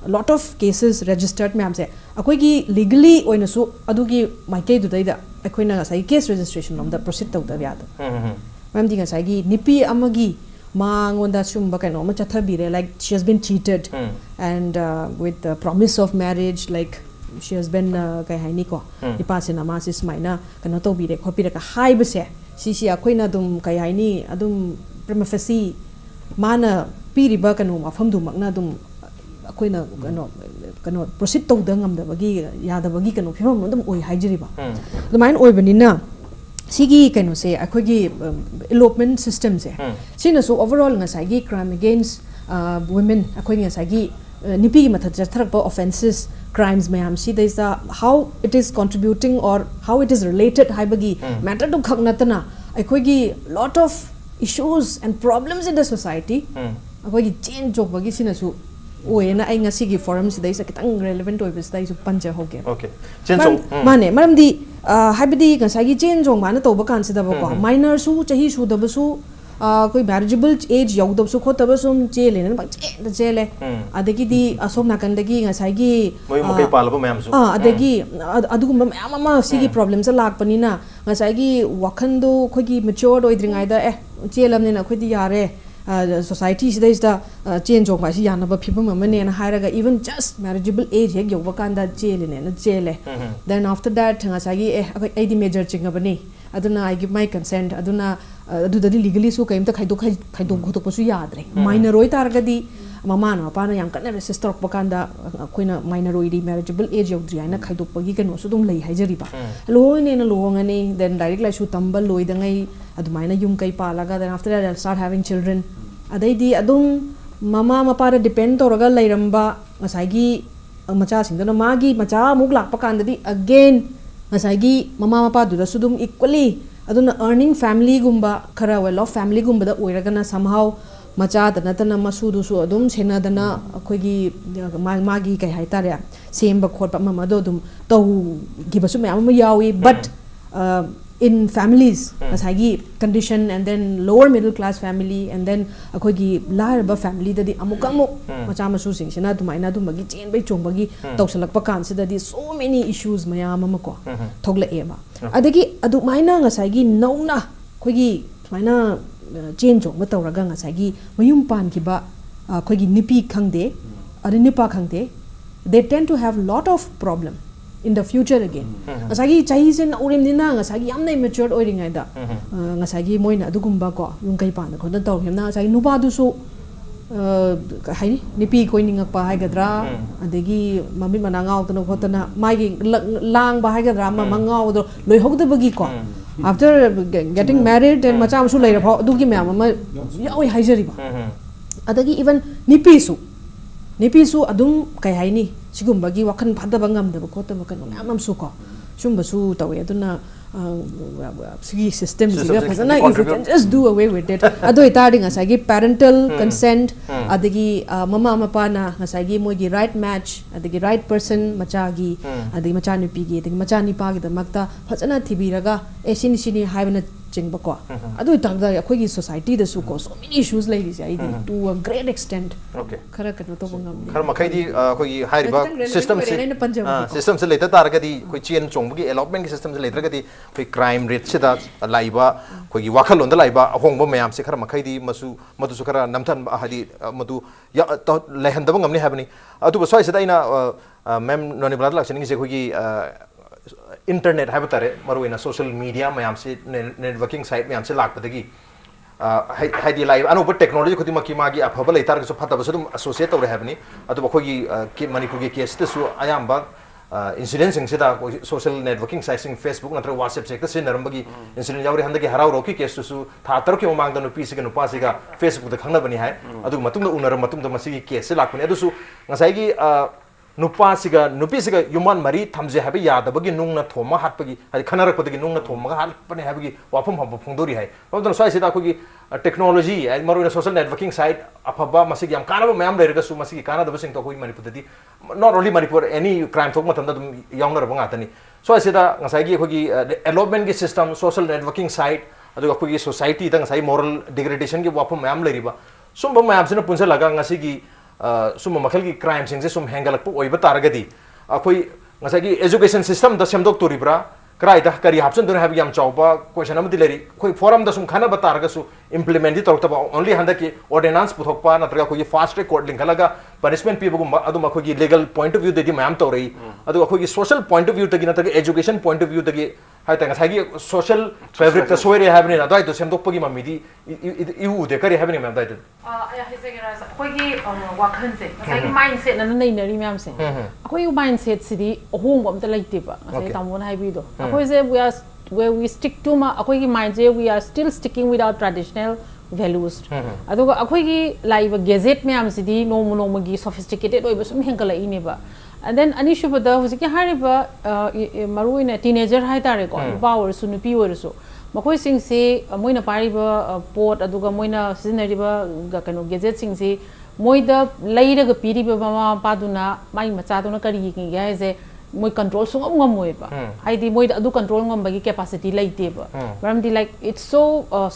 a lot of cases registered ma'am se akoi gi legally oina so adugi maikei du daida akoi na sai case registration om da proceed taw da yada ma'am di ngasai gi nipi amagi mangonda sumba kaino ma chathabire like she has been cheated and with the promise of marriage like she has been kai haini ko ipasina ma sis maina kana to bire khopira ka haibase si akoi na dum kai haini adum prima facie mana piriba kanu mafam du makna dum akoi na kano proceed to dangam da bagi yada bagi kanu phimam dum oi haijiriba dumain oi banina sigi kano se akoi gi elopement system se sina so overall ngasai gi crime against women akoi ngasai gi nipi gi matha tharakpa offenses crimes mayam si there is how it is contributing or how it is related haibagi matter to khagnatana akoi gi lot of issues and problems in the society akoi gi change jog bagi sina su oena ai ngasi gi forum si daisa kitang relevant oi bis dai su panja hoge okay change mane maram di haibadi ngasai gi change jong mana to ba kan si da ba ko minor su chahi su da ba su koi marriageable age yaw da su khota ba sum chele na ba chele adagi di asom na kan dagi ngasai gi moi makai palaba mayam su adagi adugum mayam ama sigi problems lak pani na ngasai gi wakhan do khoi gi mature oidringai da chelam ne na khoi di yare society sida is the change of my yana ba people mane na hairaga even just marriageable age hek yoba kanda chele ne na chele then after that ngasagi ai di major chinga bani aduna I give my consent aduna adudadi legally so kaimta khaidok gotok pasu yadre minor oi targadi mama na pa na yam kana register ok bakanda koina minor oi di marriageable age yodri aina khaidok pagi kano so dum lei haijari ba loine na longani then direct la su tambal loi dangai adumaina yum kai palaga then after that I'll start having children adaidi adum mama mapara depend toraga lairamba ngasagi macha singdana magi macha muk lakpa kandadi again ngasagi mama mapa du da sudum equally aduna earning family gumba khara well off family gumba da oiragana somehow macha dana dana masu du su adum sena dana akoigi magi kai haitare semba khotpa mama do dum to gibasu me am yawi but in families asagi condition and then lower middle class family and then akoigi larba family da di amukamu macha masu sing sina dumaina dumagi chen bai chongbagi tawsalakpa kan sida di so many issues mayam amako thogla eba adagi adu maina ngasagi nauna akoigi maina chen chongba tawraga ngasagi mayum pan kiba akoigi nipi khangde adu nipa khangde they tend to have lot of problem in the future again ngasagi chahi sen urim dina ngasagi yamna immature oiringai da ngasagi moina adugumba ko yung kai pan ko da taw hemna ngasagi nuba du su hai nipi koininga pa hai gadra adegi mami manangau tano khotana magi lang ba hai gadra ma mangau do loi hokda bagi ko after getting married and macha am su leira pho dugi me am yawi haijari ba adegi even nipi su adum kai hai ni sigumba gi wakan phadaba ngamdaba khotaba kan am su ko sumba su tawe aduna sigi system siga phasana if you can just do away with it adoi tarding asagi parental consent adigi mama mapa na asagi mogi right match adigi right person macha gi adigi macha nipi gi adigi macha nipa gi damakta phasana thibiraga esini sini haibana chingba ko adoi tagda akhoi society da su ko so many issues like this I to a great extent okay khara kan to bangam khar makai di akhoi hairiba system se leta taragadi khoi chen chongbugi allotment gi system se letragadi khoi crime rate se da laiba khoi gi wakhalon da laiba ahongba mayam se khar makai di madu su khara namthan hadi madu ya laihandaba ngamni habani adu ba soi se da ina mem Nonibala Laishram se khoi gi internet है बतारे मरुइना social media में हमसे networking site में हमसे लाख पतेगी है the live अनु पर technology खुदी मकी मागी अफबल लेतार के सो फता बस तुम एसोसिएट तौर है बनी अतो बखोगी के मणिपुर के केस ते सु आयाम बा इंसिडेंट सिंग से दा सोशल नेटवर्किंग साइट सिंग फेसबुक नत्र व्हाट्सएप से से नरमबगी इंसिडेंट यावरे हंद के हराव रोकी केस सु था तर के मांग दनु पीसी के नुपा से का फेसबुक द खंगना बनी है अदु मतुम उनर मतुम द मसी केस से लाख बनी अदु सु ngasai gi nupi siga yuman mari thamje habi yadabagi nungna thoma hatpagi hari khanarak padagi nungna thoma hatpane habagi wafum hab phungdori hai pamdon sai sida ko gi technology ai maru social networking site afaba masig yam kana ba mayam lerga su masig kana da sing to ko Manipur dadi not only Manipur any crime thok matam da dum yongna ba ngatani so sida ngasai gi ko gi allotment gi system social networking site adu ko gi society da ngasai moral degradation gi wafum mayam leriba sumba mayam sina punsa laga ngasi gi sum makhal gi crime sing se sum hangalak po oiba taragadi akoi ngasai gi education system da semdok turibra krai da kari hapson dun have yam chawba question am dileri koi forum da sum khana bataraga su implement di torta ba only handa ki ordinance puthokpa natraga koi fast track court link halaga punishment pi bagum adu makoi gi legal point of view de di mayam tawrei adu akoi gi social point of view de gi natraga education point of view de gi hai ta ngasai gi social fabric ta soire have ni na dai to semdok pagi mammi di iu de kari have ni mam dai de ꯑꯩꯈꯣꯏꯒꯤ ꯋꯥꯈꯜꯁꯦ ꯉꯁꯥꯏꯒꯤ mindset ꯑꯅ ꯅꯩꯅꯔꯤ ꯃꯌꯥꯝꯁꯦ ꯑꯩꯈꯣꯏꯒꯤ ꯃꯥꯏꯟꯁꯦꯠꯁꯤꯗꯤ ꯑꯍꯣꯡꯕ ꯑꯝꯇ ꯂꯩꯇꯦꯕ ꯉꯁꯥꯏ ꯇꯥꯃꯣꯅ ꯍꯥꯏꯕꯤꯗꯣ ꯑꯩꯈꯣꯏꯁꯦ we stick to ꯑꯩꯈꯣꯏꯒꯤ ꯃꯥꯏꯟꯁꯦ we are still sticking with our traditional values ꯑꯗꯨꯒ ꯑꯩꯈꯣꯏꯒꯤ ꯂꯥꯛꯏꯕ ꯒꯦꯖꯦꯠ ꯃꯌꯥꯝꯁꯤꯗꯤ ꯅꯣꯡꯃ ꯅꯣꯡꯃꯒꯤ sophisticated ꯑꯣꯏꯕ ꯁꯨꯝ ꯍꯦꯟꯒꯠꯂꯛꯏꯅꯦꯕ and then ꯑꯅꯤꯁꯨꯕꯗ ꯍꯧꯖꯤꯛꯀꯤ ꯍꯥꯏꯔꯤꯕ ꯃꯔꯨꯑꯣꯏꯅ ꯇꯤꯅꯦꯖꯔ ꯍꯥꯏꯇꯥꯔꯦꯀꯣ ꯅꯨꯄꯥ ꯑꯣꯏꯔꯁꯨ ꯅꯨꯄꯤ ꯑꯣꯏꯔꯁꯨ ꯃꯈꯣꯏꯁꯤꯡꯁꯦ ꯃꯣꯏꯅ ꯄꯥꯏꯔꯤꯕ ꯄꯣꯠ ꯑꯗꯨꯒ ꯃꯣꯏꯅ ꯁꯤꯖꯤꯟꯅꯔꯤꯕ ꯀꯩꯅꯣ ꯒꯦꯖꯦꯠꯁꯤꯡꯁꯤ ꯃꯣꯏꯗ ꯂꯩꯔꯒ ꯄꯤꯔꯤꯕ ꯃꯃꯥ ꯃꯄꯥꯗꯨꯅ ꯃꯥꯒꯤ ꯃꯆꯥꯗꯨꯅ ꯀꯔꯤ ꯌꯦꯡꯒꯦ ꯍꯥꯏꯁꯦ ꯃꯣꯏ ꯀꯟꯇ꯭ꯔꯣꯜ ꯁꯨꯡꯉꯝ ꯉꯝꯃꯣꯏꯕ ꯍꯥꯏꯗꯤ ꯃꯣꯏꯗ ꯑꯗꯨ ꯀꯟꯇ꯭ꯔꯣꯜ ꯉꯝꯕꯒꯤ ꯀꯦꯄꯥꯁꯤꯇꯤ ꯂꯩꯇꯦꯕ ꯃꯔꯝꯗꯤ ꯂꯥꯏꯛ ꯏꯠꯁ ꯁꯣ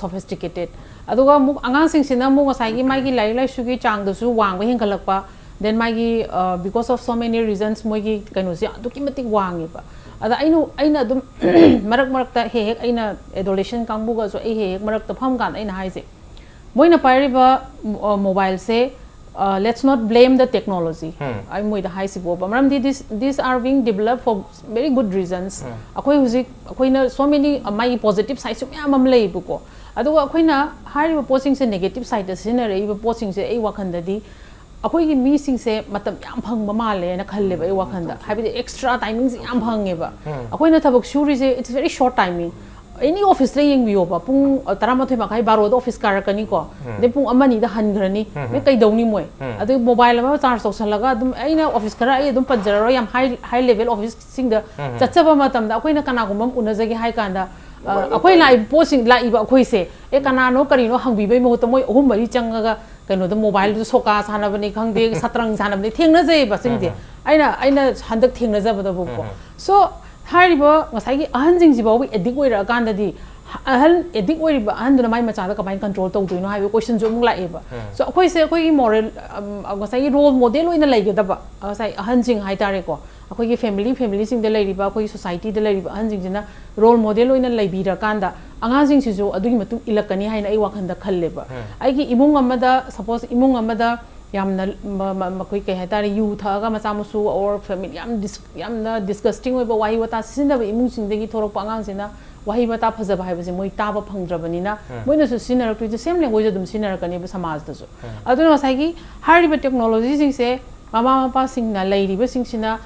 ꯁꯣꯐꯤꯁꯇꯤꯀꯦꯇꯦꯠ ꯑꯗꯨꯒ ꯑꯃꯨꯛ ꯑꯉꯥꯡꯁꯤꯡꯁꯤꯅ ꯑꯃꯨꯛ ꯉꯁꯥꯏꯒꯤ ꯃꯥꯒꯤ ꯂꯥꯏꯔꯤꯛ ꯂꯥꯏꯁꯨꯒꯤ ꯆꯥꯡꯗꯁꯨ ꯋꯥꯡꯕ ꯍꯦꯟꯒꯠꯂꯛꯄ then magi because of so many reasons moigi kainosi aduki matik wangiba ada aina adum marak ta he aina adolescent kangbuga so he marak ta pham kan aina haise moina pairiba mobile se let's not blame the technology I moida haise bo maram these are being developed for very good reasons akoi huzik akoina so many my positive sides yam am leibu ko aduga akoina hariba posting se negative side sinare iba posting se ai wakhandadi अखोई मीसिंग से मतलब याम फंग माले ना खल्लेबा ए वखंदा हाबिदे extra timing याम फंगेबा अखोई ना थबक Shuri से it's very short timing any office रे यंगबियोबा पुंग 13 मखाई 12 office कारकनी को दे पुंग अमनी दा हनग्रनी मे कइदौनी मोय अदु मोबाइल मा चार्ज तौसलगा अदुम आइना ऑफिस करा आई अदुम पंजरो याम हाई लेवल ऑफिस सिंग दा चचबा मतम दा अखोई ना कनागुम उनजगे हाई कांदा अखोई लाई पोसिंग लाई बा अखोई से ए कनानो करिनो हंगबी बे मोत मोय अहुम मरी चंगा कनो द मोबाइल दु सोका सानबने खंगदे सत्रंग सानबने थेंगना जे बसिंग जे आइना हंदक थेंगना जबदा बुको सो हारिबो ngसाई अहन जिंग जिबाव एडिक ओइरा कांददी अहन एडिक ओइरिबा अहन दुना माइ मचादा कमाइन कंट्रोल तौदुनो हाइबो क्वेश्चन जो मुग लाएबा सो अखोई से अखोई मोरल ngसाई रोल मॉडल ओइना लाइगदबा ngसाई अहन जिंग हाइतारे को अखोई फैमिली सिंग दे लाइरिबा अखोई सोसाइटी दे लाइरिबा अहन जिंग जिना रोल मॉडल ओइना लाइबिरा कांदा अंगा जिंग सिजो अदुगी मतु इलकनी हाइना आई वाखंदा खल्लेबा आइगी इमुंग अमदा सपोज इमुंग अमदा यामना मकोई कह तारे यू थागा मचा मुसु और फैमिली यामना डिस्गस्टिंग ओइबा वाही वता सिनबा इमुंग सिंगदगी थोरक पांगांग सिना वाही वता फजबा हाइबसे मोइ ताबा फंगद्रबनिना मोइनसु सिनरक सेम लैंग्वेज अदुम सिनरकनी समाज दसु अदुना साइगी हारिबा टेक्नोलॉजी सिंगसे मामा मापा सिंगना लैरिबा सिंगसिना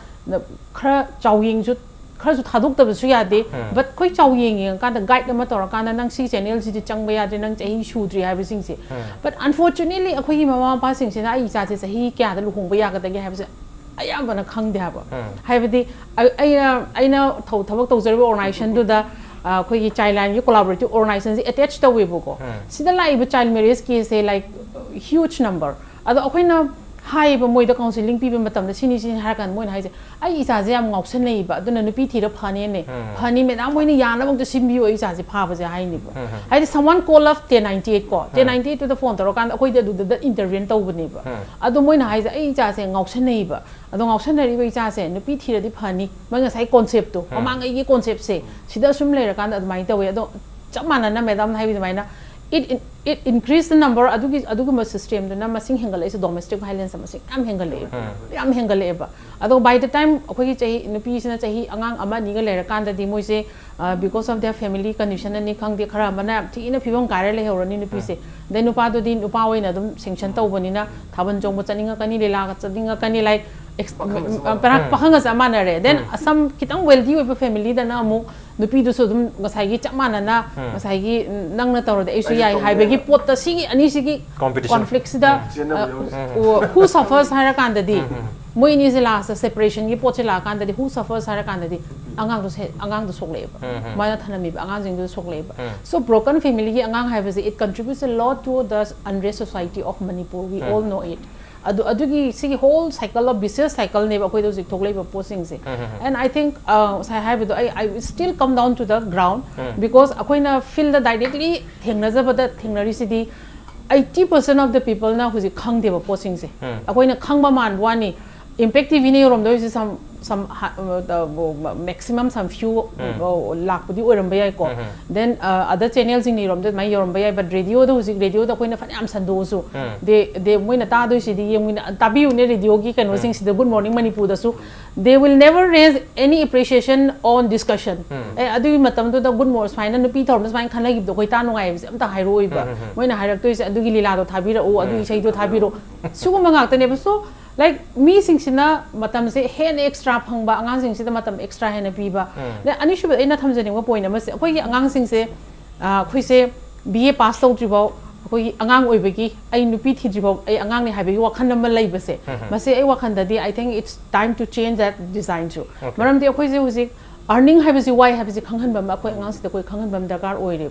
खरा चाउयिंग जु खरा जु थादोक्तबसु यादे बट खोइ चाउयिंग कांदा गाइड अमा तोरा कांदा नंग सी चैनल सि चंगबा यादे नंग चही शुद्रि हाइबा सिंगसे बट अनफॉर्चुनेटली अखोई मामा मापा सिंगसिना आई चाचे सही क्या द लुहोंबा यागदगे हाइबसे अयाबना खंगदे हाबा हाइबदि आइना थबक तौजरबा ऑर्गेनाइजेशन दुदा अखोई चाइल्ड लाइन की कोलैबोरेटिव ऑर्गेनाइजेशन से अटैच तवेबको सिदा लाइब चाइल्ड मैरिज केस से लाइक ह्यूज नंबर अदो अखोइना हाइब मोइद काउंसिलिंग पीबे मतम सिनी सिनी हारकान मोइन हाइजे आई इसाजे याम ngauसनैबा दुना नुपी थिरा फाने ने फानी मेदाम मोइन यानाबक द सिम्बियो इसाजे फाबजे हाइनिबा हाइदे समवन कॉल ऑफ 1098 को 1098 to the phone तरो कान अखोइ द इंटरवेन तौबनेबा अदो मोइन हाइजे आई इसाजे ngauसनैबा अदो ngauसनरिबा इसाजे नुपी थिरादि फानी मंग साइ कॉन्सेप्ट तो ममांग आई कॉन्सेप्ट से सिदा सुम लेरा कान अदमाइ तवे अदो चमाना मेदाम हाइबि माइना it increased the number aduguma system the number sing hengale is domestic violence am hengale ba ado by the time akhoi chahi nupi sina chahi angang ama ni ga lera kan da di moi se because of their family condition ani khang de khara mana thi ina phibom kare le horani nupi se then upa do din upa oina dum sanction tawbani na thaban jong ba chaninga kani lela ga chaninga kani like parak pahanga samana re then some kitang wealthy of family da na amu nupi du so dum ngasai gi chamana na ngasai gi nang na tawra da isu yai haibe gi pot ta sigi ani sigi conflicts da who suffers hara kan da di moi ni se la separation gi pot se la kan da di who suffers hara kan da di angang du sok le ba mana thanami ba angang jing du sok le ba so broken family gi angang haibe it contributes a lot to the unrest society of Manipur we all know it adugi sigi whole cycle of vicious cycle ne ba koi do zik thoklei ba posing se and I think sai have I still come down to the ground because akoina feel the directly thengna jaba da thengnari sidi 80% of the people na huji khang de ba posing se akoina khangba man wani impact tv ne rom do is some maximum some few lakh pudi oram bayai ko then other channels in rom that my rom bayai but radio do radio da koina fan am sando so they moina ta do si di moina tabi une radio gi kan sing si the good morning Manipur da su they will never raise any appreciation on discussion adu matam do the good morning fine no pi thorm fine khan lagi do koi ta no ngai am ta hairoi ba moina hairak to is adu gi lila do thabira o adu sei do thabiro su ma ngak ta ne so like me sing sina matam se hen extra phangba angang sing se matam extra hen piba le ani shu ina thamjani wa point ama se khoi angang sing se khoi se BA pass tau tribo khoi angang oibagi ai nupi thi tribo ai angang ni haibagi wakhan nam lai base mase ai wakhan da di I think it's time to change that design too maram de khoi se uzik earning habisi why habisi khanghan bam akoi angang se koi khanghan bam dakar oire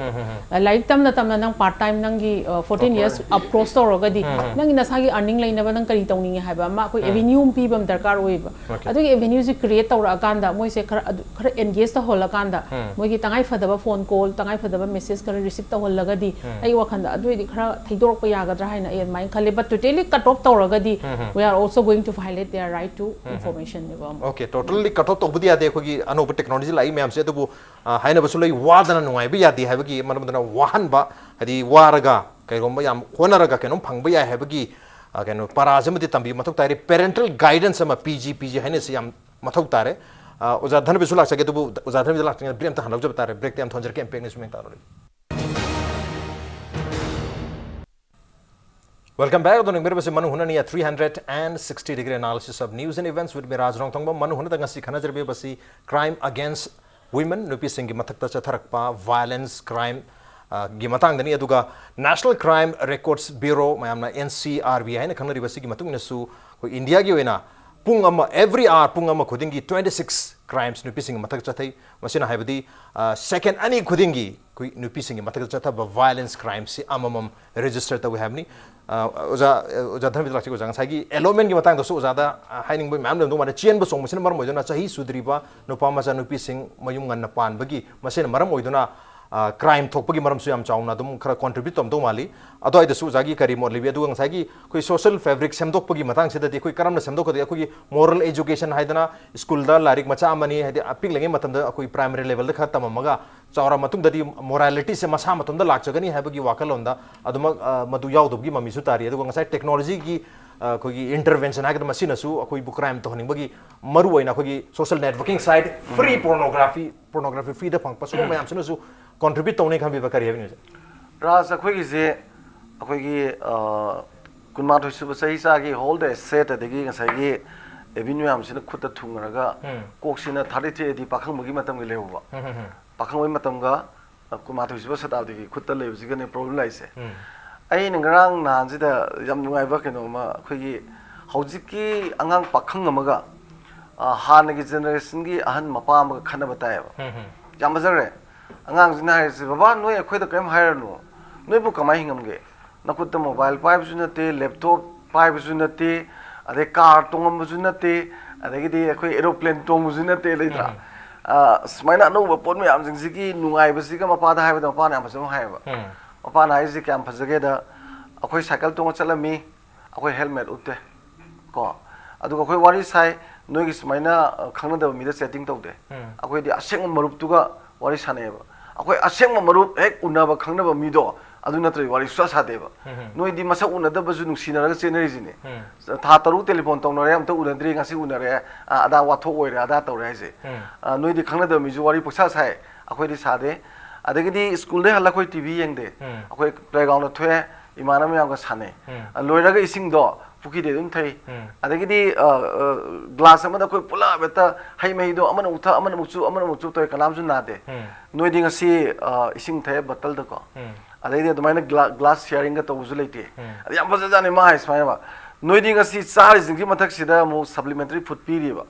like tam na nang part time nang gi 14 years up cross to rogadi nang ina sagi earning laina ba nang kari tawning haiba ma koi avenue pi bam dakar oiba adu avenue se create tawra kanda moi se khara engage ta hola kanda moi gi tangai fadaba phone call tangai fadaba message kara receive ta hol lagadi ai wakhanda adu di khara thaidorok pa yagadra haina ai mai khale but totally cut off tawragadi we are also going to violate their right to information okay totally cut off tobudi ade ko gi ano technology lai ma'am से तो हाइना बसुलै वादना नुंगाइ बि यादि हाबगी मनमदना वाहन बा हदि वारगा कैगोम याम होनरगा केनो फंगबा या हाबगी केनो पराजमति तंबी मथक तारे parental guidance अमा पीजी हाइने से याम मथक तारे ओजा धन बिसुलाक सके तो ओजा धन बिसुलाक ब्रेम त हनक जब तारे ब्रेक टाइम थंजर कैंपेन इसमें तारो Welcome back to the Manung Hunani 360-degree analysis of news and events with me Raj Nongthombam Manung Hunna ngasi khana jarbe basi crime against women nupi singi mathakta chatharakpa violence crime gi matang dani aduga National Crime Records Bureau mayamna NCRB haina khangari basi gi matung nasu ko India gi oina pung ama every hour pung ama khudingi 26 crimes nupi sing mathak chathai masina haibadi second ani khudingi kui nupi sing mathak chatha ba violence crimes si amamam register ta we have ni oja dhanabir lakchi ko jang sagi element gi matang dosu oja da haining boy mam dum ma chien ba song masina maram oidona chahi sudriba nupa macha nupi sing mayum ngan na pan bagi masina maram oidona crime thokpagi maram su yam chauna dum khara contribute tom do mali ado ai su jagi kari mor libi adu ngai koi social fabric semdokpagi matang sida de koi karam na semdok de koi moral education haidana school da larik macha amani haidi apik lengi matam da koi primary level da khatam maga chaura matung dadi morality se masa matum da lakchagani habagi wakalon da aduma madu yaudobgi mami su tari adu ngai technology gi koi intervention haga masina su koi bu crime to honing bagi maru oina koi social networking side free pornography free da phang pasu mayam sunu su contribute to ne khan bi bakari have news Raj akhoi gi je akhoi gi kunma thoi su sai sa gi hold the set adagi ngasai gi avenue am sina khutta thungraga kok sina 33 di pakhang mugi matam gi lewa pakhang oi matam ga kunma thoi su sa ta di khutta lew ji ne problem lai se ai ngrang nan ji da yam nungai ba keno ma akhoi gi hojik ki angang pakhang amaga han gi generation gi ahan mapa ma khana bataya ba yam bazare angang jina hai se baba noi akhoi da kem hire no noi bu kamai hingam ge nakut mobile pipe su nate laptop pipe su nate ade car tongam su nate ade gi akhoi aeroplane tong su nate leitra smaina no ba pon me am jing gi nungai ba si ga mapa da hai ba da mapa na am so hai ba mapa na hai ji kam phajage da akhoi cycle tong chalami akhoi helmet utte ko adu akhoi wari sai noi gi smaina khangna da mi da setting tawde akhoi di aseng marup tu ga wari sane ba akhoi aseng marup ek unaba khangna ba mi do adu natri wari swa sa de ba noi di masa unada ba ju nuksina ra cheneri jine tha taru telephone tong no re am ta unadri ngasi unare ada wa tho oire ada taw re se noi di khangna da mi ju wari paksa sai akhoi di sa de adagi di school de hala khoi tv yeng de akhoi playground thwe imana me am ga sane loira ga ising do puki de dum thai adagi di glass ama da khoi pula beta hai mai do amana utha amana muchu toy kalam ju na de noi di ngasi ising thai bottle da ko adagi di domaina glass sharing ga to uzu leite adi am baza jane ma ismai ba noi di ngasi char jing ki mathak sida mo supplementary food pi ri ba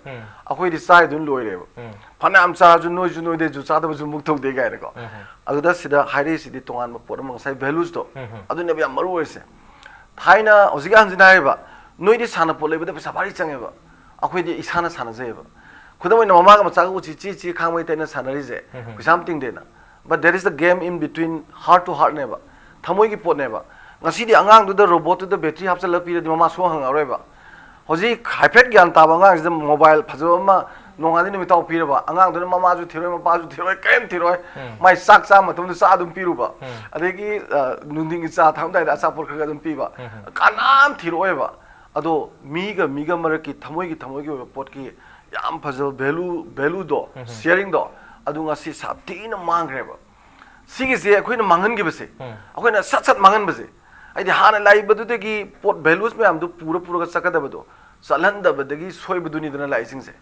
akhoi di sai dun loi re ba phana am cha ju noi de ju cha da ju muk thok de ga re ko adu da sida hairi sidi tongan ma por ma sai values do adu ne ba maru oi se thaina ojiga han jina ba noi di sana pole ba da pesa bari change ba akhoi di isana sana je ba khudamoi na mama ga macha ga chi khangmai ta na sana ri je kusam ting de na but there is the game in between heart to heart ne ba thamoi gi pot ne ba ngasi di angang du da robot du da battery hapsa la pi di mama so hang aroi ba hoji hypet gyan ta ba ngang is mobile phajo ma nongani ni taw pi ba angang du mama ju thiroi ma pa ju thiroi kem thiroi mai sak sa ma tum du sa dum pi ru ba adegi nunding sa tham dai da sa por kha dum pi ba kanam thiroi ba ado miga maraki thamoi gi pot ki yam phajo value do sharing do adu ngasi sapti na mangre ba sigi se akhoi na mangan gi base akhoi na sat mangan base ai di hana lai badu de gi pot values me am du pura ga sakada badu salan da badagi soi badu ni dana lai sing se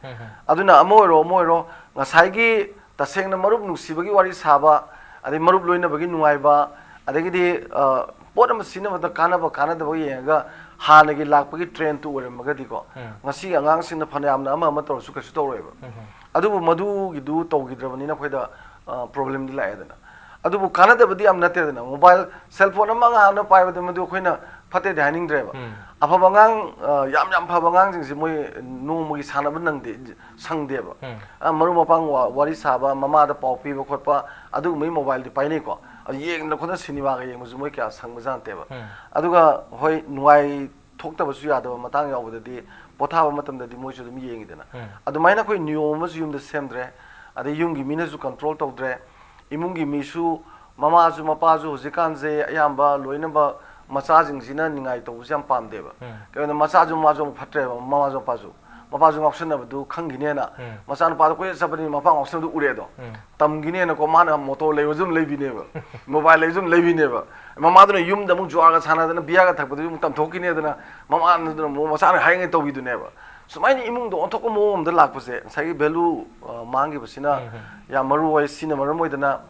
aduna amoiro ngasai gi taseng na marup nusi bagi wari saba ade marup loina bagi nuai ba ade gi di pot am sina mata kana da bagi ga hana gi lak bagi train tu ore maga di ko ngasi angang sing na phanam na ama tor su ka su tor ba adu madu gi du to gi drabani na khoida problem di lai dana adu kana da badi am nate dana mobile cell phone ma nga na pai ba madu khoina phate dining driver apa bangang yam pha bangang jing si moi no mo gi sana ban nang de sang de ba maru mapang wari saba mama da pau pi ba khot pa adu mai mobile di pai nei ko yeng na khona cinema ga yeng mu moi kya sang ma jan te ba adu ga hoi nuai thok ta ba su ya da matang yaw ba de potha ba matam da di moi su dum yeng idana adu mai na khoi niyo ma su yum da sem dre ade yung gi mina su control to dre imung gi mi su mama su mapa su jikan je ayamba loina ba macha jing sina ningai to jam pam de ba ke na macha ju ma ju phatre mama ju pa ju mapa ju option na du khang gi ne na macha na pa ko sa bani mapa option du ure do tam gi ne na ko ma na moto le jum le bi ne ba mobile le jum le bi ne ba mama du yum da mu ju ga chana da na biya ga thak ba du tam thok gi ne da na mama na du mo macha na hai ngai to bi du ne ba sumai ni imung do ontok ko mo om da lak pa se sai value mangi ba sina ya maru wai sina maru moi da na